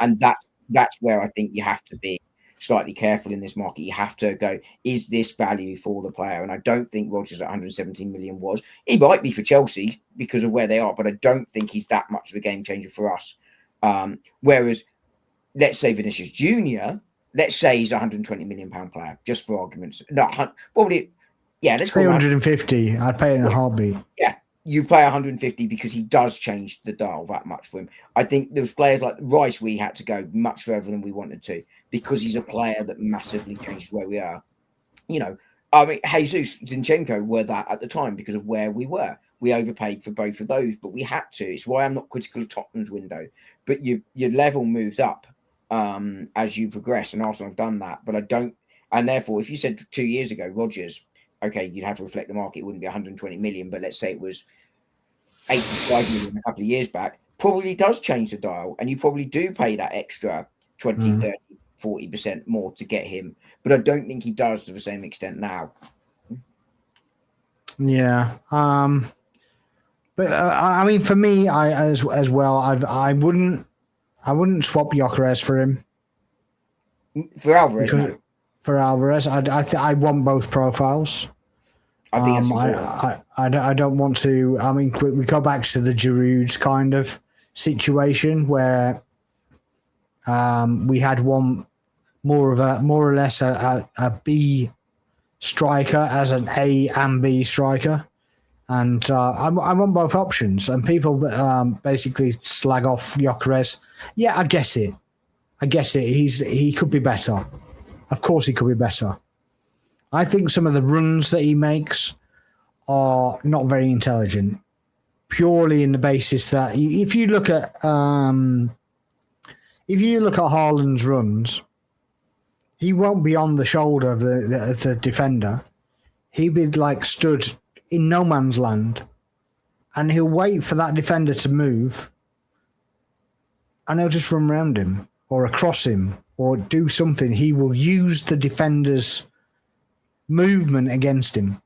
And that's where I think you have to be slightly careful in this market. You have to go, is this value for the player? And I don't think Rogers at 117 million was. He might be for Chelsea because of where they are, but I don't think he's that much of a game changer for us. Whereas, let's say Vinicius Junior, let's say he's a 120 million pound player, just for arguments. No, probably, yeah. Let's pay 150. I'd pay it in a heartbeat. Yeah, you pay 150 because he does change the dial that much for him. I think there's players like Rice we had to go much further than we wanted to because he's a player that massively changed where we are. You know, I mean, Jesus, Zinchenko were that at the time because of where we were. We overpaid for both of those, but we had to. It's why I'm not critical of Tottenham's window. But your level moves up as you progress, and Arsenal have done that. But I don't, and therefore, if you said 2 years ago, Rodgers, okay, you'd have to reflect the market. It wouldn't be 120 million, but let's say it was 85 million a couple of years back, probably does change the dial, and you probably do pay that extra 20, 30, 40% more to get him. But I don't think he does to the same extent now. Yeah. But I mean, for me, as well, I wouldn't swap Gyökeres for him. For Alvarez, no. For Alvarez, I want both profiles. I think that's important. I don't want to. I mean, we go back to the Giroud's kind of situation where we had one more or less a B striker as an A and B striker. And I want both options. And people basically slag off Gyökeres. Yeah, I guess it. He could be better. Of course, he could be better. I think some of the runs that he makes are not very intelligent. Purely in the basis that if you look at Haaland's runs, he won't be on the shoulder of the defender. He'll be like stood in no man's land, and he'll wait for that defender to move, and he'll just run around him or across him or do something. He will use the defender's movement against him.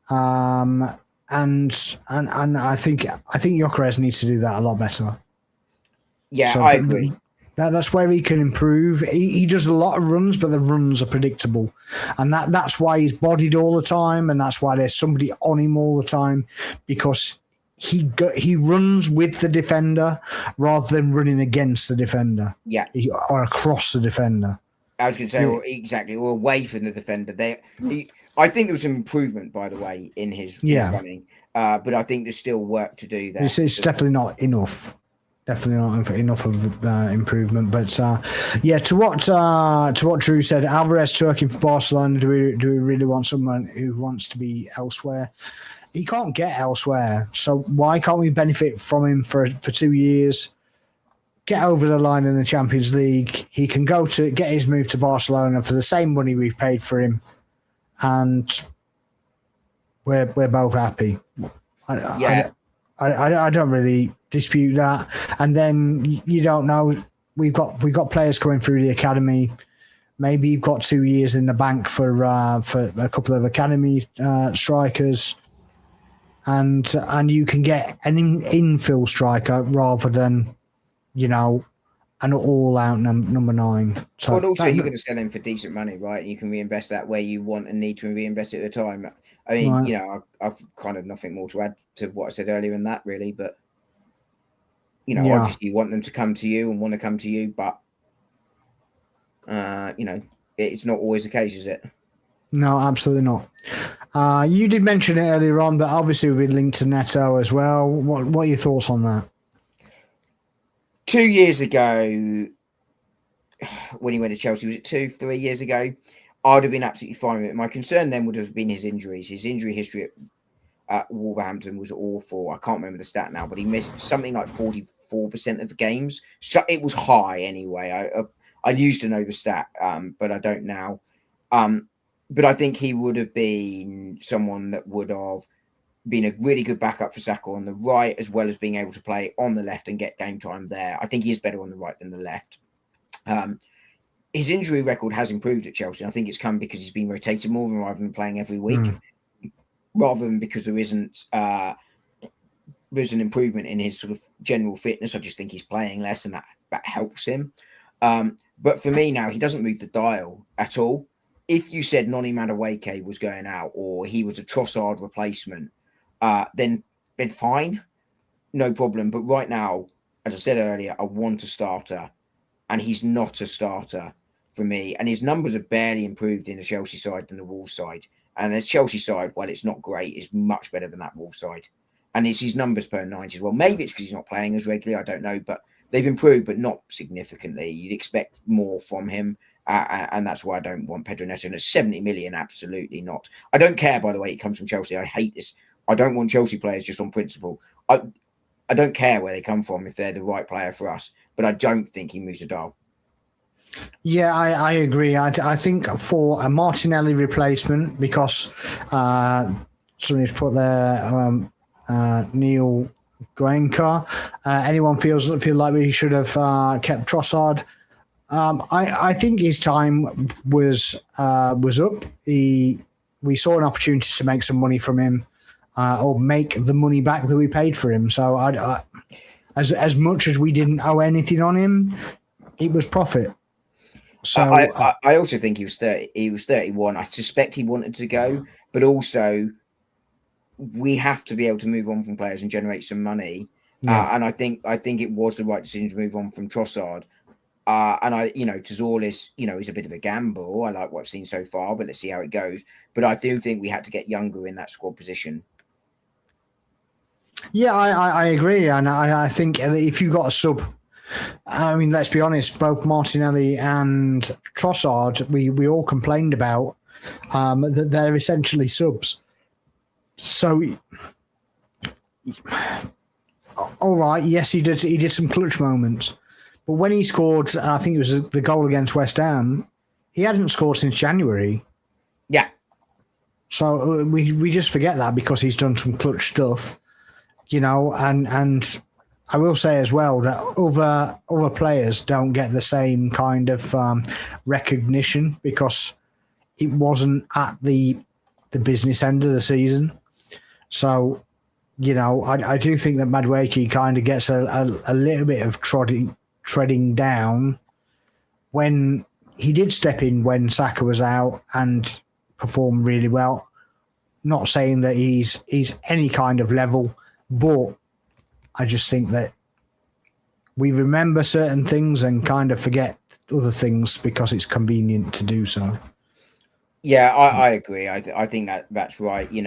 And I think Gyökeres needs to do that a lot better. Yeah, so I agree. That's where he can improve. He does a lot of runs, but the runs are predictable. And that's why he's bodied all the time, and that's why there's somebody on him all the time, because he runs with the defender rather than running against the defender. Yeah. Or across the defender. I was going to say, or away from the defender. I think there was some improvement, by the way, in his running. But I think there's still work to do there. It's definitely not enough. Definitely not enough of improvement, but yeah. To what Drew said, Alvarez talking for Barcelona. Do we really want someone who wants to be elsewhere? He can't get elsewhere, so why can't we benefit from him for 2 years? Get over the line in the Champions League. He can go to get his move to Barcelona for the same money we've paid for him, and we're both happy. I don't really dispute that. And then you don't know. We've got players coming through the academy. Maybe you've got 2 years in the bank for a couple of academy strikers, and you can get an infill striker rather than an all-out number 9. So well, also you're going to sell him for decent money, right? You can reinvest that where you want and need to reinvest it at a time. I mean, right. I've kind of nothing more to add to what I said earlier in that, really. But obviously you want them to come to you and want to come to you, but it's not always the case, is it? No, absolutely not. You did mention it earlier on, but obviously we've been linked to Neto as well. What are your thoughts on that? 2 years ago, when he went to Chelsea, was it 3 years ago? I'd have been absolutely fine with it. My concern then would have been his injuries. His injury history at Wolverhampton was awful. I can't remember the stat now, but he missed something like 44% of the games. So it was high anyway. I used to know the stat, but I don't now. But I think he would have been someone that would have been a really good backup for Saka on the right, as well as being able to play on the left and get game time there. I think he is better on the right than the left. His injury record has improved at Chelsea. I think it's come because he's been rotated more rather than playing every week, rather than because there's an improvement in his sort of general fitness. I just think he's playing less, and that helps him. But for me now, he doesn't move the dial at all. If you said Noni Madueke was going out or he was a Trossard replacement, then fine, no problem. But right now, as I said earlier, I want a starter, and he's not a starter for me. And his numbers have barely improved in the Chelsea side than the Wolves side. And the Chelsea side, well, it's not great. It's much better than that Wolves side. And it's his numbers per 90 as well. Maybe it's because he's not playing as regularly. I don't know. But they've improved, but not significantly. You'd expect more from him. And that's why I don't want Pedro Neto. And at 70 million, absolutely not. I don't care, by the way, it comes from Chelsea. I hate this. I don't want Chelsea players just on principle. I don't care where they come from if they're the right player for us. But I don't think he moves a dial. Yeah, I agree. I think for a Martinelli replacement, because somebody's put there Neil Goenka. Anyone feel like we should have kept Trossard? I think his time was up. We saw an opportunity to make some money from him, or make the money back that we paid for him. So as much as we didn't owe anything on him, it was profit. So I also think he was 30. He was 31. I suspect he wanted to go, but also we have to be able to move on from players and generate some money. Yeah. And I think it was the right decision to move on from Trossard. And Tazorlis, he's a bit of a gamble. I like what I've seen so far, but let's see how it goes. But I do think we had to get younger in that squad position. Yeah, I agree. And I think if you got a sub, I mean, let's be honest, both Martinelli and Trossard, we all complained about that they're essentially subs. So, all right, yes, he did some clutch moments. But when he scored, I think it was the goal against West Ham, he hadn't scored since January. Yeah. So we just forget that because he's done some clutch stuff, and I will say as well that other players don't get the same kind of recognition because it wasn't at the business end of the season. So, I do think that Madueke kind of gets a little bit of treading down when he did step in when Saka was out and perform really well. Not saying that he's any kind of level, but I just think that we remember certain things and kind of forget other things because it's convenient to do so. Yeah, I agree. I think that's right. Look,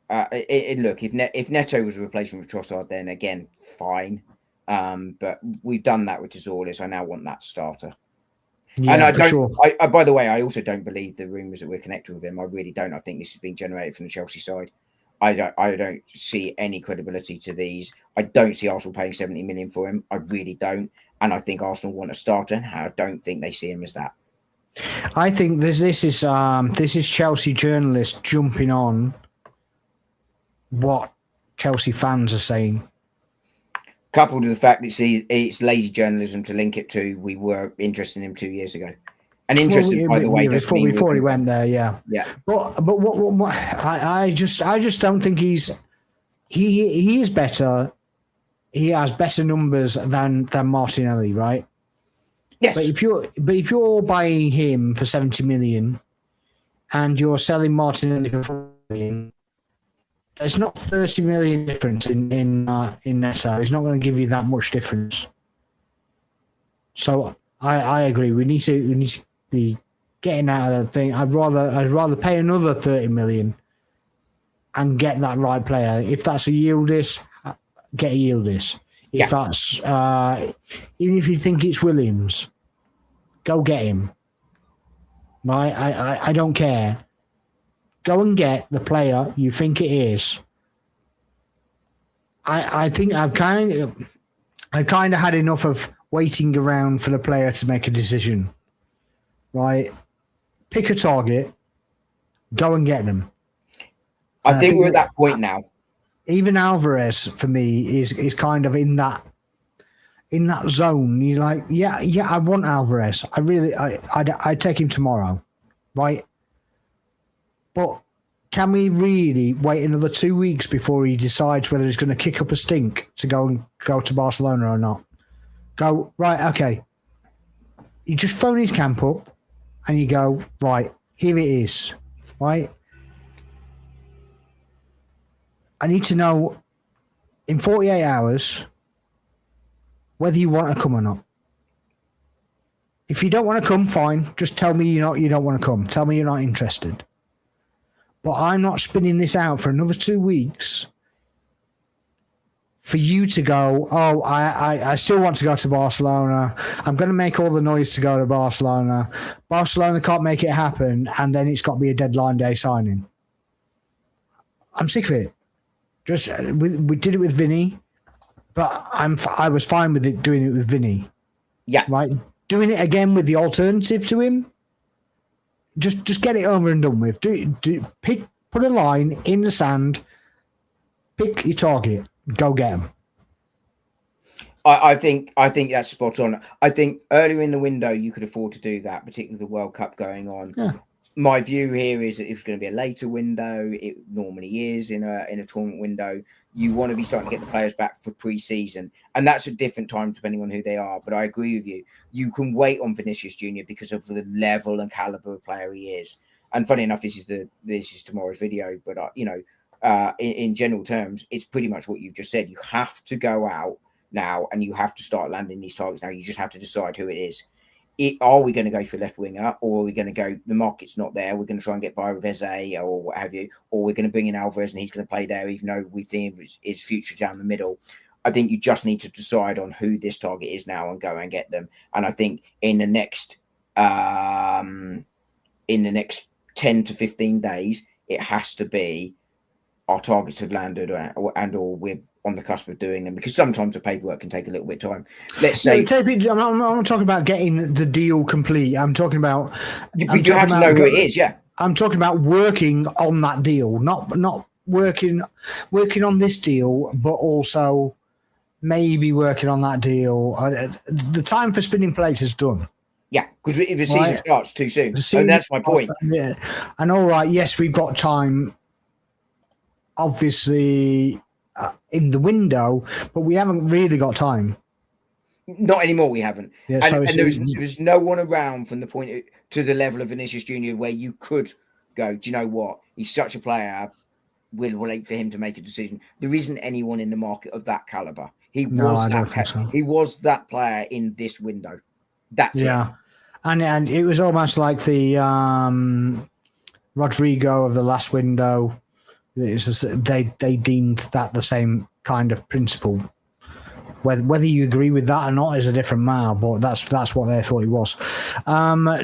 if Neto was a replacement for Trossard, then again, fine. But we've done that with Azores. I now want that starter. Yeah, and I for don't. sure. I by the way, I also don't believe the rumours that we're connected with him. I really don't. I think this is being generated from the Chelsea side. I don't see any credibility to these. I don't see Arsenal paying 70 million for him. I really don't. And I think Arsenal want a starter. And I don't think they see him as that. I think this is Chelsea journalists jumping on what Chelsea fans are saying. Coupled with the fact that it's lazy journalism to link it to we were interested in him 2 years ago. And interested, by the way, before he went there, yeah. But what I just don't think he is better. He has better numbers than Martinelli, right? Yes. But if you're buying him for 70 million and you're selling Martinelli for 40 million, there's not 30 million difference in Neto. He's not going to give you that much difference. So I agree. We need to be getting out of the thing. I'd rather pay another 30 million and get that right player. If that's a Yildiz, get a Yildiz. If that's even if you think it's Williams, go get him. Right? I don't care. Go and get the player you think it is. I think I've kind of had enough of waiting around for the player to make a decision. Right? Pick a target, go and get them. I think we're at that point now. Even Alvarez for me is kind of in that zone. You're like, yeah, I want Alvarez. I'd take him tomorrow, right? But can we really wait another 2 weeks before he decides whether he's going to kick up a stink to go to Barcelona or not? Go, right, okay. You just phone his camp up and you go, right, here it is, right? I need to know in 48 hours whether you want to come or not. If you don't want to come, fine. Just tell me you don't want to come. Tell me you're not interested. But I'm not spinning this out for another 2 weeks for you to go, oh, I still want to go to Barcelona. I'm going to make all the noise to go to Barcelona. Barcelona can't make it happen, and then it's got to be a deadline day signing. I'm sick of it. Just we did it with Vinny, but I was fine with it doing it with Vinny. Yeah. Right? Doing it again with the alternative to him. Just get it over and done with. Put a line in the sand. Pick your target. Go get him. I think that's spot on. I think earlier in the window you could afford to do that, particularly the World Cup going on. Yeah. My view here is that it's going to be a later window. It normally is in a tournament window. You want to be starting to get the players back for pre-season, and that's a different time depending on who they are. But I agree with you. You can wait on Vinicius Junior because of the level and caliber of player he is. And funny enough, this is tomorrow's video. But in general terms, it's pretty much what you've just said. You have to go out now, and you have to start landing these targets now. You just have to decide who it is. Are we going to go for a left winger, or are we going to go, the market's not there, we're going to try and get by with Eze or what have you, or we're going to bring in Alvarez and he's going to play there even though we think his future down the middle. I think you just need to decide on who this target is now and go and get them. And I think in the next 10 to 15 days, it has to be our targets have landed or we're on the cusp of doing them, because sometimes the paperwork can take a little bit of time. Let's say I'm not talking about getting the deal complete. I'm talking about you have to know who it is. Yeah, I'm talking about working on that deal, not working on this deal, but also maybe working on that deal. The time for spinning plates is done. Yeah, because if the season starts too soon, and that's my point. Yeah, and all right, yes, we've got time. Obviously. In the window, but we haven't really got time. Not anymore. We haven't. Yeah, and there's no one around from the point to the level of Vinicius Junior where you could go, do you know what? He's such a player. We'll wait for him to make a decision. There isn't anyone in the market of that caliber. He was that player in this window. That's it. And it was almost like the Rodrigo of the last window. It's just, they deemed that the same kind of principle, Whether you agree with that or not is a different matter, but that's what they thought he was.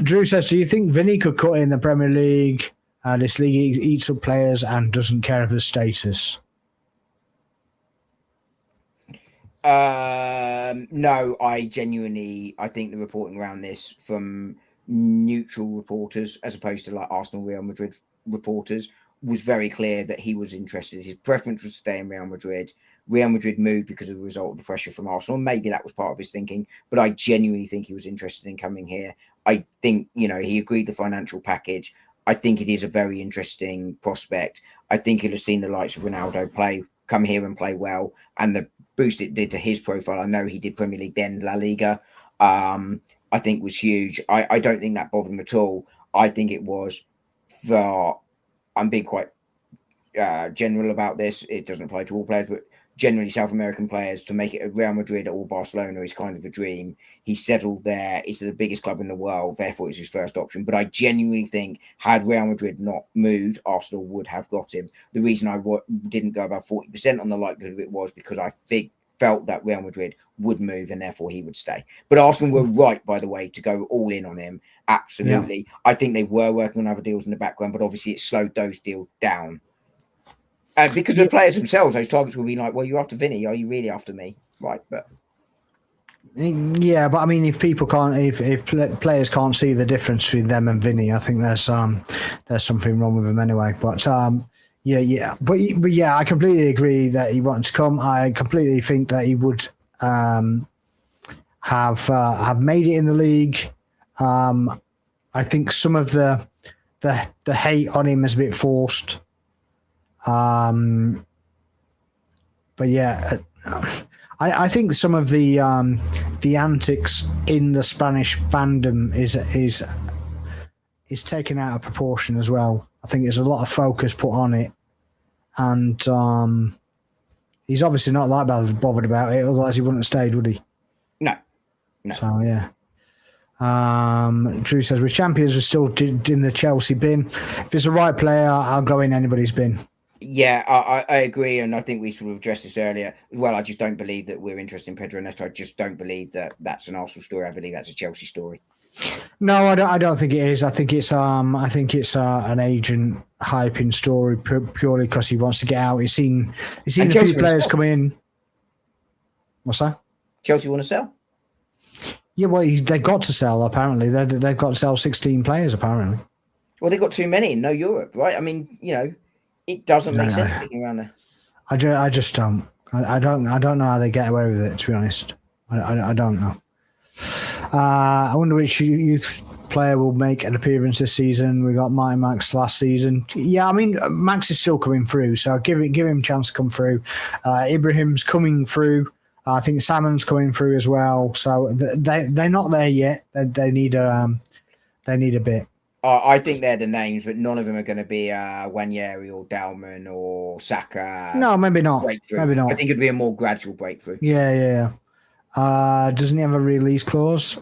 Drew says, do you think Vinny could cut in the Premier League? This league eats up players and doesn't care of the status. No, I think the reporting around this from neutral reporters, as opposed to like Arsenal, Real Madrid reporters, was very clear that he was interested. His preference was to stay in Real Madrid. Real Madrid moved because of the result of the pressure from Arsenal. Maybe that was part of his thinking, but I genuinely think he was interested in coming here. I think, he agreed the financial package. I think it is a very interesting prospect. I think he'll have seen the likes of Ronaldo come here and play well, and the boost it did to his profile. I know he did Premier League, then La Liga. I think was huge. I don't think that bothered him at all. I think it was I'm being quite general about this. It doesn't apply to all players, but generally South American players, to make it at Real Madrid or Barcelona is kind of a dream. He settled there. It's the biggest club in the world. Therefore, it's his first option. But I genuinely think had Real Madrid not moved, Arsenal would have got him. The reason I didn't go about 40% on the likelihood of it was because I felt that Real Madrid would move and therefore he would stay. But Arsenal were right, by the way, to go all in on him. Absolutely. Yeah. I think they were working on other deals in the background, but obviously it slowed those deals down. Because the players themselves, those targets will be like, well, you're after Vinny. Are you really after me? Right. But yeah, but I mean, if people can't, if players can't see the difference between them and Vinny, I think there's something wrong with them anyway. But but yeah, I completely agree that he wanted to come. I completely think that he would have made it in the league. I think some of the hate on him is a bit forced. But yeah, I think some of the antics in the Spanish fandom is taken out of proportion as well. I think there's a lot of focus put on it, and he's obviously not that bothered about it. Otherwise, he wouldn't have stayed, would he? No. So yeah. Drew says, with champions, we're still in the Chelsea bin. If it's the right player, I'll go in anybody's bin. Yeah, I agree, and I think we sort of addressed this earlier as well. I just don't believe that we're interested in Pedro Neto. I just don't believe that that's an Arsenal story. I believe that's a Chelsea story. No, I don't think it is. I think it's an agent hyping story purely because he wants to get out. He's seen a few players come in. What's that? Chelsea want to sell? Yeah, well, they've got to sell. Apparently, they've got to sell 16 players. Apparently. Well, they've got too many in no Europe, right? I mean, it doesn't make sense sticking around there. I just don't. I don't know how they get away with it. To be honest, I don't know. I wonder which youth player will make an appearance this season. We got Martin Max last season. Yeah, I mean Max is still coming through, so give him a chance to come through. Ibrahim's coming through. I think Salmon's coming through as well. So they're not there yet. They need a bit. I think they're the names, but none of them are going to be Wanyeri or Dalman or Saka. No, maybe not. Breakthrough. Maybe not. I think it'd be a more gradual breakthrough. Yeah. Doesn't he have a release clause?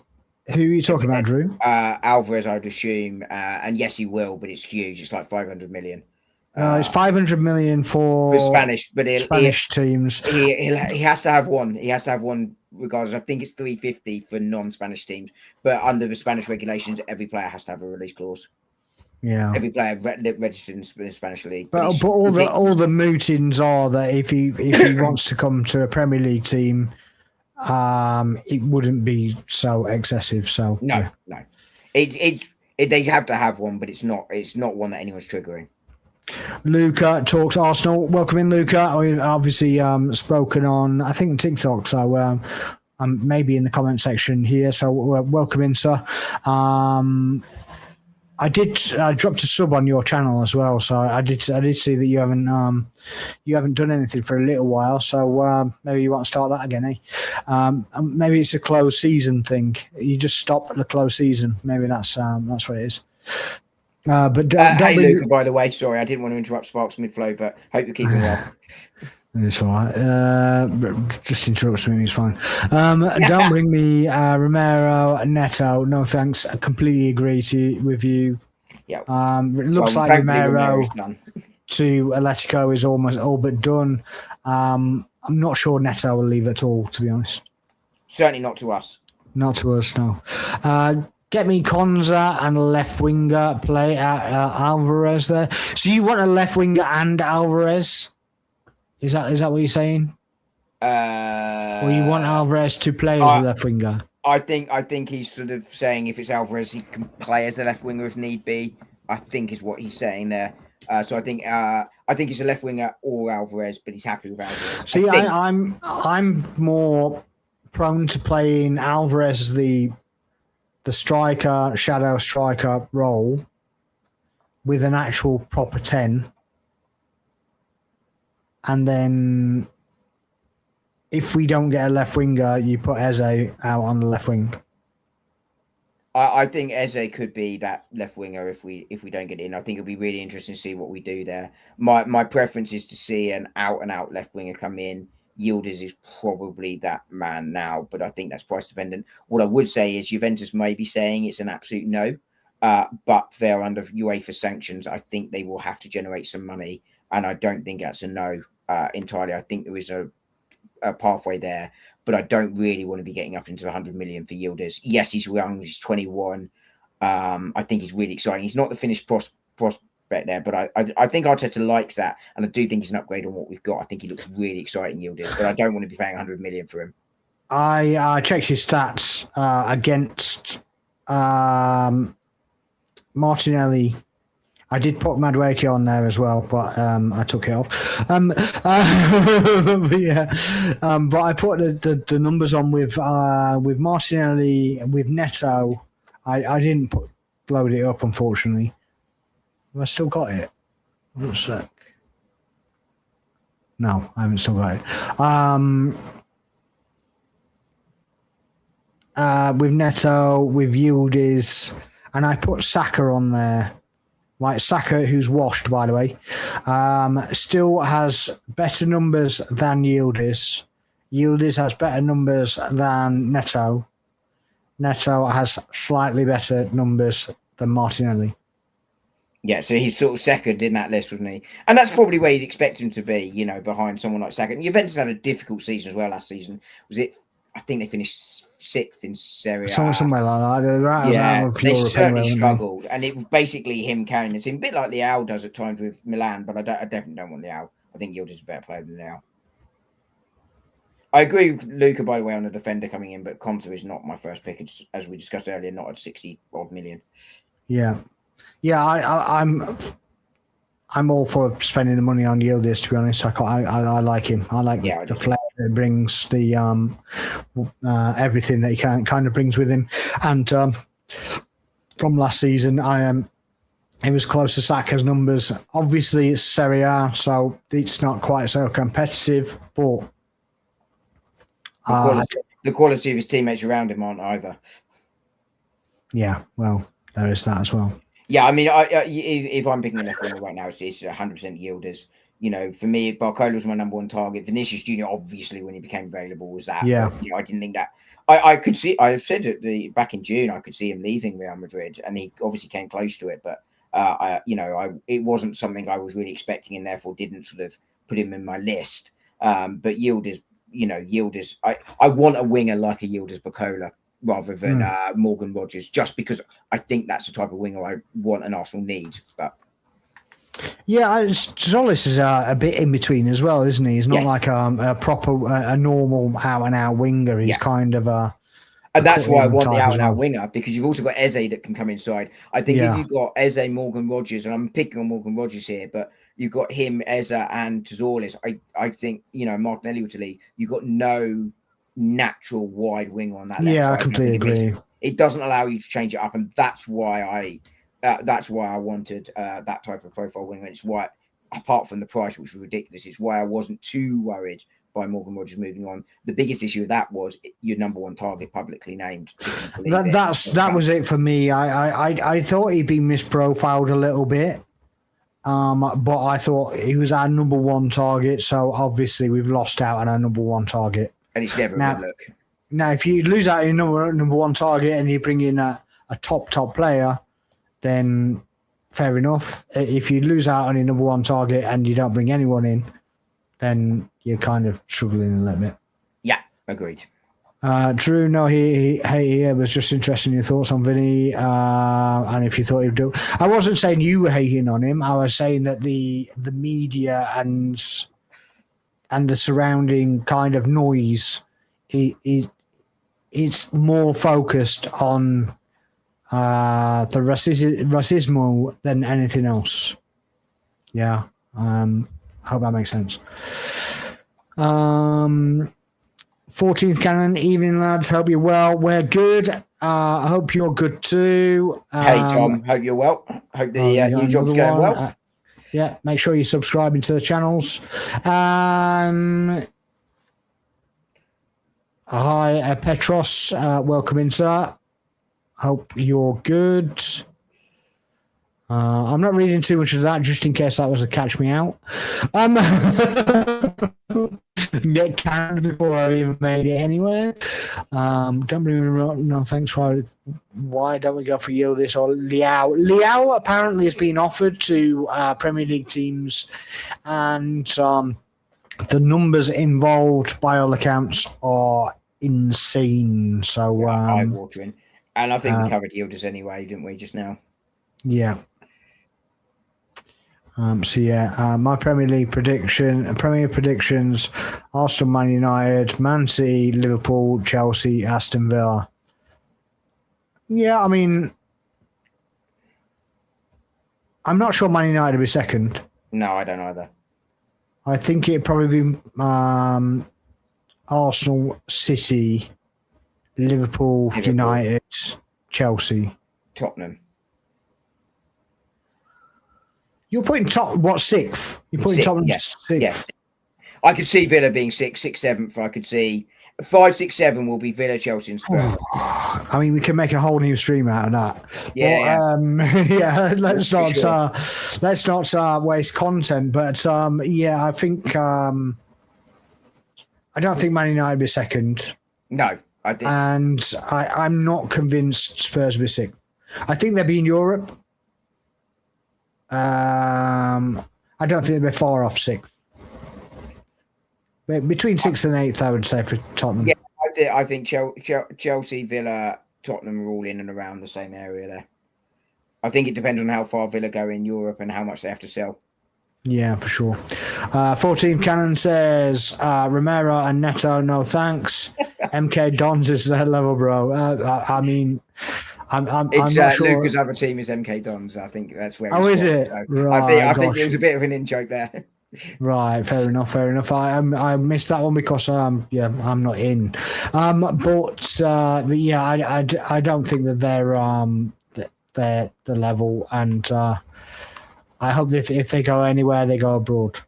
Who are you talking about, Drew? Alvarez, I would assume. And yes, he will, but it's huge. It's like 500 million. No, it's 500 million for Spanish, but Spanish teams. He has to have one. He has to have one regardless. I think it's 350 for non-Spanish teams, but under the Spanish regulations, every player has to have a release clause. Yeah, every player registered in the Spanish league. But all the mootings are that if he wants to come to a Premier League team, it wouldn't be so excessive. So no. They have to have one, but it's not one that anyone's triggering. Luca talks Arsenal. Welcome in, Luca. We've obviously spoken on, I think, TikTok, so maybe in the comment section here. So welcome in, sir. I dropped a sub on your channel as well, so I did see that you haven't done anything for a little while. So maybe you want to start that again, eh? Maybe it's a closed season thing. You just stop at the closed season. Maybe that's what it is. But hey, Luca, by the way, sorry, I didn't want to interrupt Sparx mid-flow, but hope you're keeping well. It's all right. Just interrupts me, it's fine. Don't bring me Romero, Neto. No thanks. I completely agree with you. Yeah. It looks like Romero to Atletico is almost all but done. I'm not sure Neto will leave at all, to be honest. Certainly not to us. Not to us, no. Get me Konsa and a left winger play at Alvarez there. So you want a left winger and Alvarez? Is that what you're saying? Or you want Alvarez to play as a left winger? I think he's sort of saying if it's Alvarez, he can play as a left winger if need be. I think is what he's saying there. So I think he's a left winger or Alvarez, but he's happy with Alvarez. See, I'm more prone to playing Alvarez as the striker, shadow striker role with an actual proper 10. And then if we don't get a left winger, you put Eze out on the left wing. I think Eze could be that left winger if we don't get in. I think it'll be really interesting to see what we do there. My preference is to see an out and out left winger come in. Yildiz is probably that man now, but I think that's price dependent. What I would say is Juventus may be saying it's an absolute no, but they're under UEFA sanctions. I think they will have to generate some money, and I don't think that's a no entirely. I think there is a pathway there, but I don't really want to be getting up into 100 million for Yildiz. Yes, he's young, he's 21. I think he's really exciting. He's not the finished prospect there, but I think Arteta likes that, and I do think he's an upgrade on what we've got. I think he looks really exciting, Yildiz, but I don't want to be paying 100 million for him. I checked his stats against Martinelli. I did put Madueke on there as well, but I took it off. But I put the numbers on with Martinelli, with Neto. I didn't load it up, unfortunately. Have I still got it? One sec. No, I haven't still got it. With Neto, with Yildiz, and I put Saka on there. Right, Saka, who's washed, by the way, still has better numbers than Yildiz. Yildiz has better numbers than Neto. Neto has slightly better numbers than Martinelli. Yeah, so he's sort of second in that list, wasn't he? And that's probably where you'd expect him to be, you know, behind someone like Saka. And Juventus had a difficult season as well last season. I think they finished 6th in Serie A. Somewhere like that. They certainly struggled. And it was basically him carrying the team, a bit like Leao does at times with Milan, but I definitely don't want Leao. I think Yildiz is a better player than Leao. I agree with Luca, by the way, on the defender coming in, but Konsa is not my first pick. It's, as we discussed earlier, not at 60-odd million. Yeah. Yeah, I'm all for spending the money on Yildiz, to be honest. I like him. I like the flair that it brings, the everything that he kind of brings with him. And from last season, it was close to Saka's numbers. Obviously, it's Serie A, so it's not quite so competitive, but the quality of his teammates around him aren't either. Yeah, well, there is that as well. Yeah, I mean, if I'm picking a left winger right now, it's 100% Yildiz. You know, for me, Barcola was my number one target. Vinicius Junior, obviously, when he became available, was that. Yeah. But, you know, I didn't think that. I could see. I said back in June, I could see him leaving Real Madrid, and he obviously came close to it. But it wasn't something I was really expecting, and therefore didn't sort of put him in my list. But Yildiz, I want a winger like a Yildiz Barcola, rather than Morgan Rogers, just because I think that's the type of winger I want and Arsenal need. But yeah, Solis is a bit in between as well, isn't he? He's not like a proper, a normal out-and-out winger. He's kind of a... And that's why I want the out-and-out winger, because you've also got Eze that can come inside. I think if you've got Eze, Morgan Rogers, and I'm picking on Morgan Rogers here, but you've got him, Eze, and Tzolis, I think, Martinelli to leave. You've got no natural wide winger on that left side. I completely agree. It doesn't allow you to change it up, and that's why I wanted that type of profile winger. It's why, apart from the price, which was ridiculous, it's why I wasn't too worried by Morgan Rogers moving on. The biggest issue of that was your number one target publicly named. That was it for me. I thought he'd been misprofiled a little bit, but I thought he was our number one target. So obviously we've lost out on our number one target. And it's never a good look. Now, if you lose out your number one target and you bring in a top player, then fair enough. If you lose out on your number one target and you don't bring anyone in, then you're kind of struggling a little bit. Yeah, agreed. Drew, no, he was just interested in your thoughts on Vinny, and if you thought he'd do. I wasn't saying you were hating on him. I was saying that the media and the surrounding kind of noise, it's more focused on the racismo than anything else. Yeah, I hope that makes sense. 14th Cannon, evening lads. Hope you're well. We're good. I hope you're good too. Hey Tom, hope you're well. Hope the new job's going well. Yeah, make sure you're subscribing to the channels. Hi, Petros. Welcome in, sir. Hope you're good. I'm not reading too much of that, just in case that was a catch me out. Get canned before I even made it anywhere. Don't even know. Thanks for. Why don't we go for Yildiz or Liao? Liao apparently has been offered to Premier League teams, and the numbers involved, by all accounts, are insane. So eye-watering. And I think we covered Yildiz anyway, didn't we, just now? Yeah. My Premier League predictions: Arsenal, Man United, Man City, Liverpool, Chelsea, Aston Villa. Yeah, I mean, I'm not sure Man United will be second. No, I don't either. I think it'd probably be Arsenal, City, Liverpool, United, Chelsea, Tottenham. You're putting sixth? You're putting Tottenham sixth? Yeah. I could see Villa being sixth, 7th. I could see 5, 6, 7 will be Villa, Chelsea, and Spurs. I mean, we can make a whole new stream out of that. Yeah. Let's not waste content. But I think I don't think Man United will be second. No, I think, and I'm not convinced Spurs will be sixth. I think they'll be in Europe. I don't think they'll be far off sixth. Between 6th and 8th, I would say, for Tottenham. Yeah, I think Chelsea, Villa, Tottenham are all in and around the same area there. I think it depends on how far Villa go in Europe and how much they have to sell. Yeah, for sure. 14th Cannon says, Romero and Neto, no thanks. MK Dons is their level, bro. I mean... I'm not sure. Luca's other team is MK Dons. I think that's where. Oh, is it? So right, I think it was a bit of an in joke there. Right, fair enough. I missed that one because I'm not in. I don't think that they're the level, and I hope that if they go anywhere, they go abroad.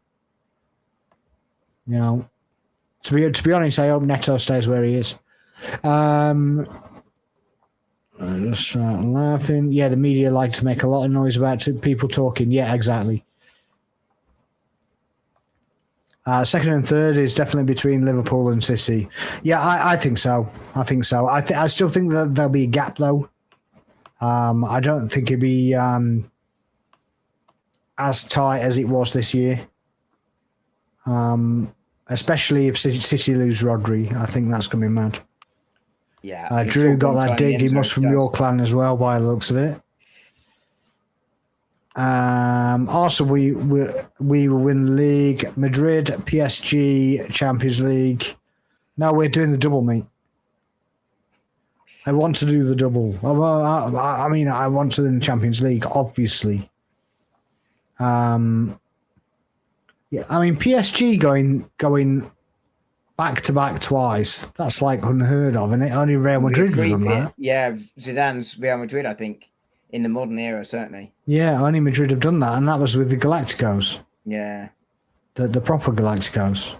You know, to be honest, I hope Neto stays where he is. I'm just laughing. Yeah, the media like to make a lot of noise about people talking. Yeah, exactly. Second and third is definitely between Liverpool and City. Yeah, I think so. I still think that there'll be a gap, though. I don't think it'll be as tight as it was this year. Especially if City lose Rodri. I think that's going to be mad. Yeah, Drew got that dig. He must from your clan as well, by the looks of it. Also, we will win the league. Madrid, PSG, Champions League. No, we're doing the double, mate. I want to do the double. I mean, I want to win the Champions League, obviously. Yeah, I mean, PSG going back to back twice. That's like unheard of, isn't it? Only Real Madrid have done that. Yeah, Zidane's Real Madrid, I think, in the modern era, certainly. Yeah, only Madrid have done that, and that was with the Galacticos. Yeah. The proper Galacticos.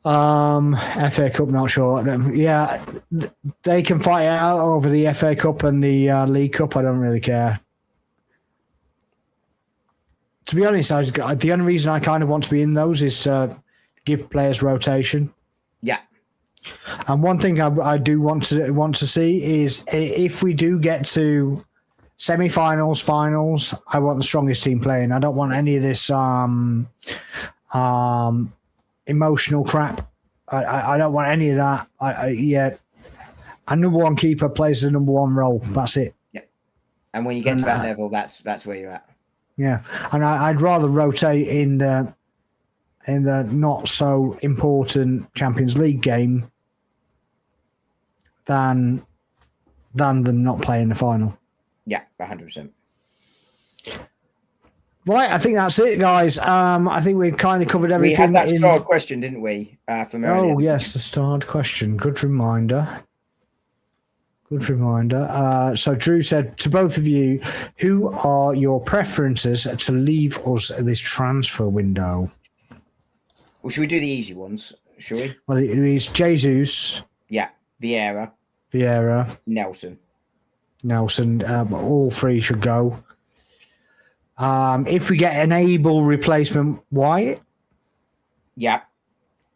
FA Cup, not sure. Yeah, they can fight out over the FA Cup and the League Cup. I don't really care. To be honest, the only reason I kind of want to be in those is to give players rotation. Yeah. And one thing I do want to see is if we do get to semi-finals, finals, I want the strongest team playing. I don't want any of this emotional crap. I don't want any of that. A number one keeper plays the number one role. That's it. Yeah. And when you get to that level, that's where you're at. Yeah, and I'd rather rotate in the not so important Champions League game than them not playing the final. Yeah, 100%. Right, I think that's it, guys. I think we've kind of covered everything. We had that starred question, didn't we? From earlier. Oh, yes, the starred question. Good reminder. So Drew said, to both of you, who are your preferences to leave us this transfer window? Well, should we do the easy ones? Shall we? Well, it is Jesus. Yeah. Vieira. Nelson. All three should go. If we get an able replacement, White. Yeah.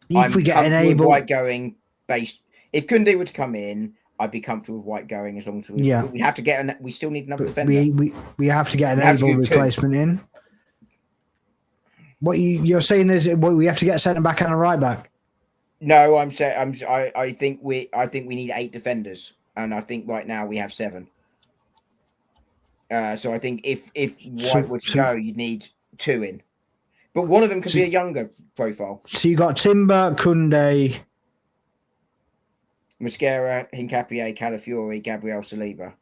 If we get an able White going based, if Koundé were to come in, I'd be comfortable with White going as long as we have to get we still need another defender. We have to get an able replacement in. What you're saying is we have to get a centre back and a right back. No, I'm saying I think we need 8 defenders, and I think right now we have 7. So I think if White were to go, you'd need 2 in, but one of them could be a younger profile. So you got Timber, Koundé, Mosquera, Hincapié, Calafiori, Gabriel Saliba.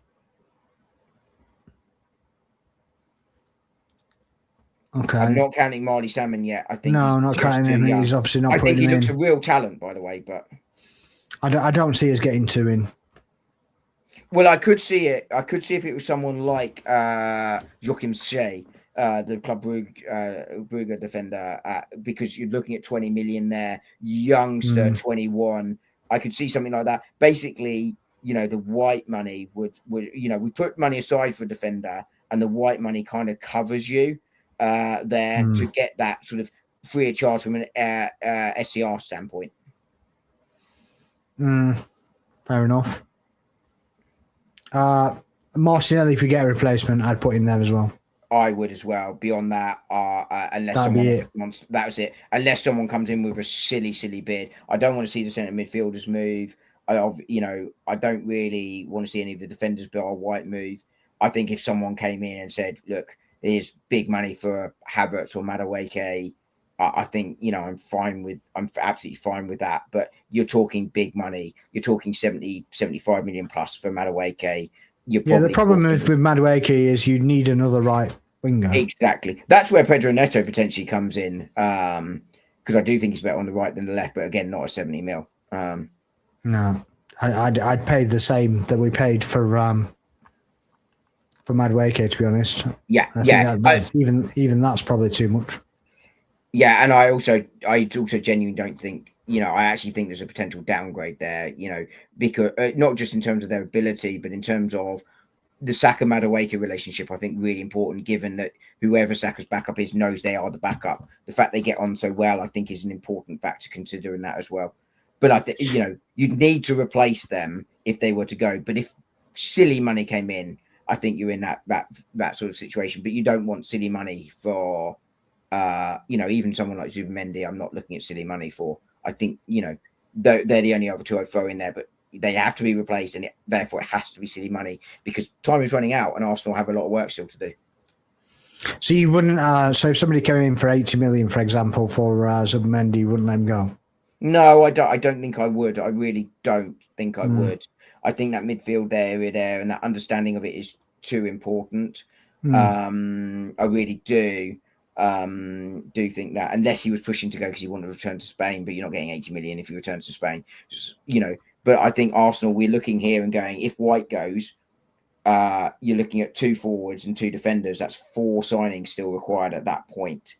Okay. I'm not counting Marley Salmon yet. I think not counting him. He's obviously not. I think he looks a real talent, by the way, but I don't see us getting 2 in. Well, I could see it. I could see if it was someone like Joachim Shea, the Club Brugge defender, because you're looking at 20 million there, youngster 21. I could see something like that. Basically, the white money would we put money aside for a defender, and the white money kind of covers you there to get that sort of free of charge from an SCR standpoint. Fair enough. Martinelli, if you get a replacement, I'd put in there as well. I would as well. Beyond that, unless that was it. Unless someone comes in with a silly bid, I don't want to see the centre midfielders move. I don't really want to see any of the defenders but our White move. I think if someone came in and said, "Look, here's big money for Havertz or Madueke," I think I'm absolutely fine with that. But you're talking big money. You're talking 70, 75 million plus for Madueke. The problem with Madueke is you need another right winger. Exactly. That's where Pedro Neto potentially comes in, because I do think he's better on the right than the left, but again, not a 70 mil. No, I'd pay the same that we paid for Madueke, to be honest. Yeah, even that's probably too much. Yeah, and I also genuinely don't think. I actually think there's a potential downgrade there, because not just in terms of their ability, but in terms of the Saka-Madueke relationship. I think really important, given that whoever Saka's backup is knows they are the backup. The fact they get on so well, I think, is an important factor considering that as well. But I think, you'd need to replace them if they were to go. But if silly money came in, I think you're in that sort of situation. But you don't want silly money for, even someone like Zubimendi. I'm not looking at silly money for. I think, they're the only other two I'd throw in there, but they have to be replaced, and therefore it has to be silly money because time is running out and Arsenal have a lot of work still to do. So you wouldn't, so if somebody came in for 80 million, for example, for Zubimendi, you wouldn't let him go? No, I don't think I would. I really don't think I would. I think that midfield area there and that understanding of it is too important. I really do. Do think that unless he was pushing to go because he wanted to return to Spain, but you're not getting 80 million if he returns to Spain, but I think Arsenal, we're looking here and going, if White goes, you're looking at 2 forwards and 2 defenders. That's 4 signings still required at that point.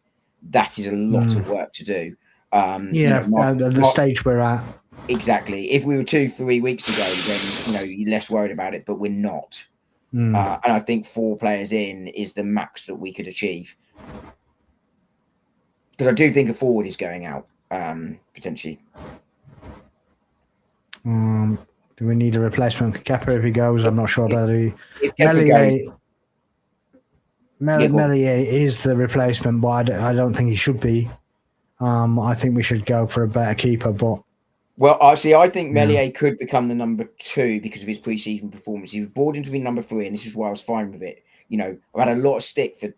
That is a lot of work to do. The stage we're at. Exactly. If we were 2-3 weeks ago, then you're less worried about it, but we're not. And I think 4 players in is the max that we could achieve. Because I do think a forward is going out, potentially. Do we need a replacement for Kepa if he goes? I'm not sure about it. Melier is the replacement, but I don't think he should be. I think we should go for a better keeper. But well, I think Meslier could become the number 2 because of his preseason performance. He was brought in to be number 3, and this is why I was fine with it. You know, I've had a lot of stick for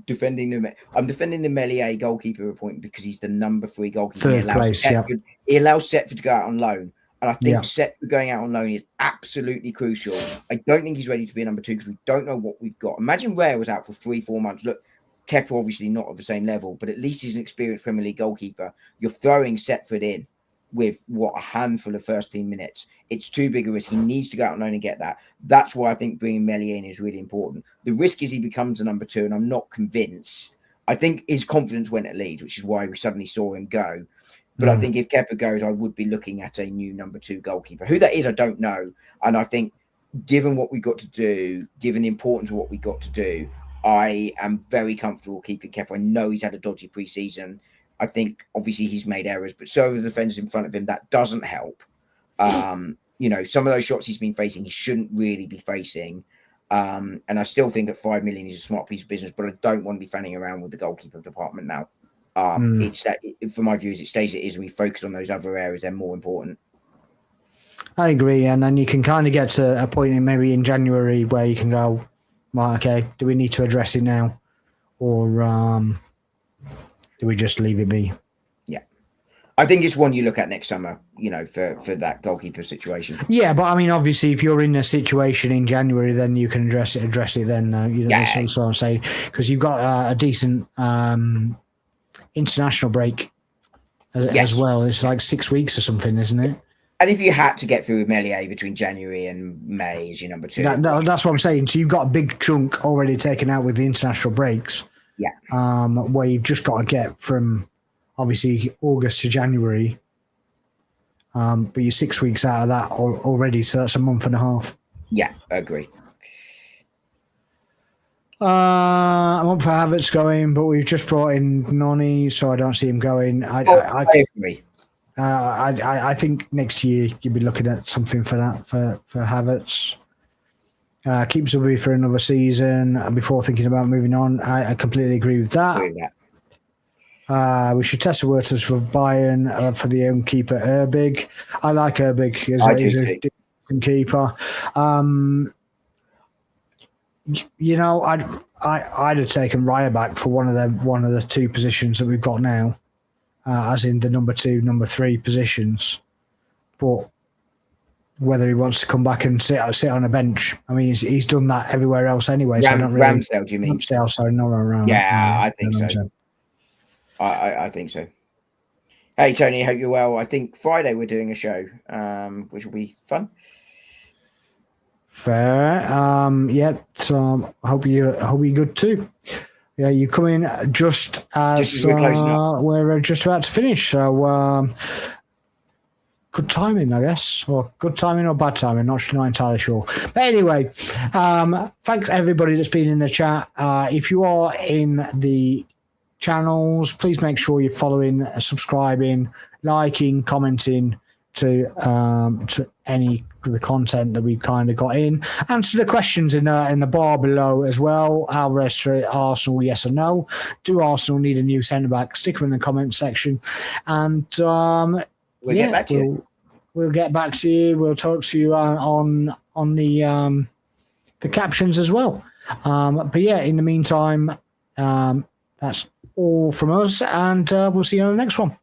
defending the. I'm defending the Meslier goalkeeper appointment because he's the number 3 goalkeeper. Third place, he allows Setford to go out on loan, and I think Setford going out on loan is absolutely crucial. I don't think he's ready to be a number 2 because we don't know what we've got. Imagine Rare was out for 3-4 months. Look, Kepa obviously not at the same level, but at least he's an experienced Premier League goalkeeper. You're throwing Setford in with a handful of first team minutes. It's too big a risk. He needs to go out on loan and get that. That's why I think bringing Meslier in is really important. The risk is he becomes a number 2, and I'm not convinced. I think his confidence went at Leeds, which is why we suddenly saw him go. But I think if Kepa goes, I would be looking at a new number 2 goalkeeper. Who that is, I don't know. And I think given what we got to do, given the importance of what we got to do, I am very comfortable keeping Kepa. I know he's had a dodgy preseason. I think obviously he's made errors, but so are the defenders in front of him. That doesn't help. You know, some of those shots he's been facing, he shouldn't really be facing. And I still think at 5 million he's a smart piece of business, but I don't want to be fanning around with the goalkeeper department now. It's that, for my views, it stays as it is, and we focus on those other areas. They're more important. I agree, and then you can kind of get to a point in maybe in January where you can go, well, okay, do we need to address it now, or do we just leave it be? Yeah, I think it's one you look at next summer, you know, for that goalkeeper situation. Yeah, but I mean, obviously, if you're in a situation in January, then you can address it then. You know, that's what I'm saying, because you've got a decent international break as well. It's like 6 weeks or something, isn't it? And if you had to get through with Meslier between January and May as your number 2. That's what I'm saying. So you've got a big chunk already taken out with the international breaks. Yeah. Where you've just got to get from obviously August to January. But you're 6 weeks out of that already, so that's a month and a half. Yeah, I agree. I want for Havertz going, but we've just brought in Noni, so I don't see him going. I agree. I think next year you'll be looking at something for that for Havertz. Keep Zubi for another season before thinking about moving on. I completely agree with that. We should test the waters for Bayern for the home keeper Erbig. I like Erbig. He's a decent keeper. You know, I'd have taken Raya back for one of the 2 positions that we've got now. As in the number 2, number 3 positions, but whether he wants to come back and sit on a bench, I mean, he's done that everywhere else anyway. Ramsdale, do you mean? Ramsdale, sorry, not around. Yeah, I think so. I think so. Hey Tony, hope you're well. I think Friday we're doing a show, which will be fun. Fair. Hope you're good too. Yeah, you come in just as we're just about to finish. So good timing, I guess, or good timing or bad timing. Not entirely sure. But anyway, thanks everybody that's been in the chat. If you are in the channels, please make sure you're following, subscribing, liking, commenting to any of the content that we've kind of got in. Answer the questions in the bar below as well. Alvarez to Arsenal, yes or no? Do Arsenal need a new centre back? Stick them in the comment section, and we'll get back to you. We'll get back to you. We'll talk to you on the captions as well. But yeah, in the meantime, that's all from us, and we'll see you on the next one.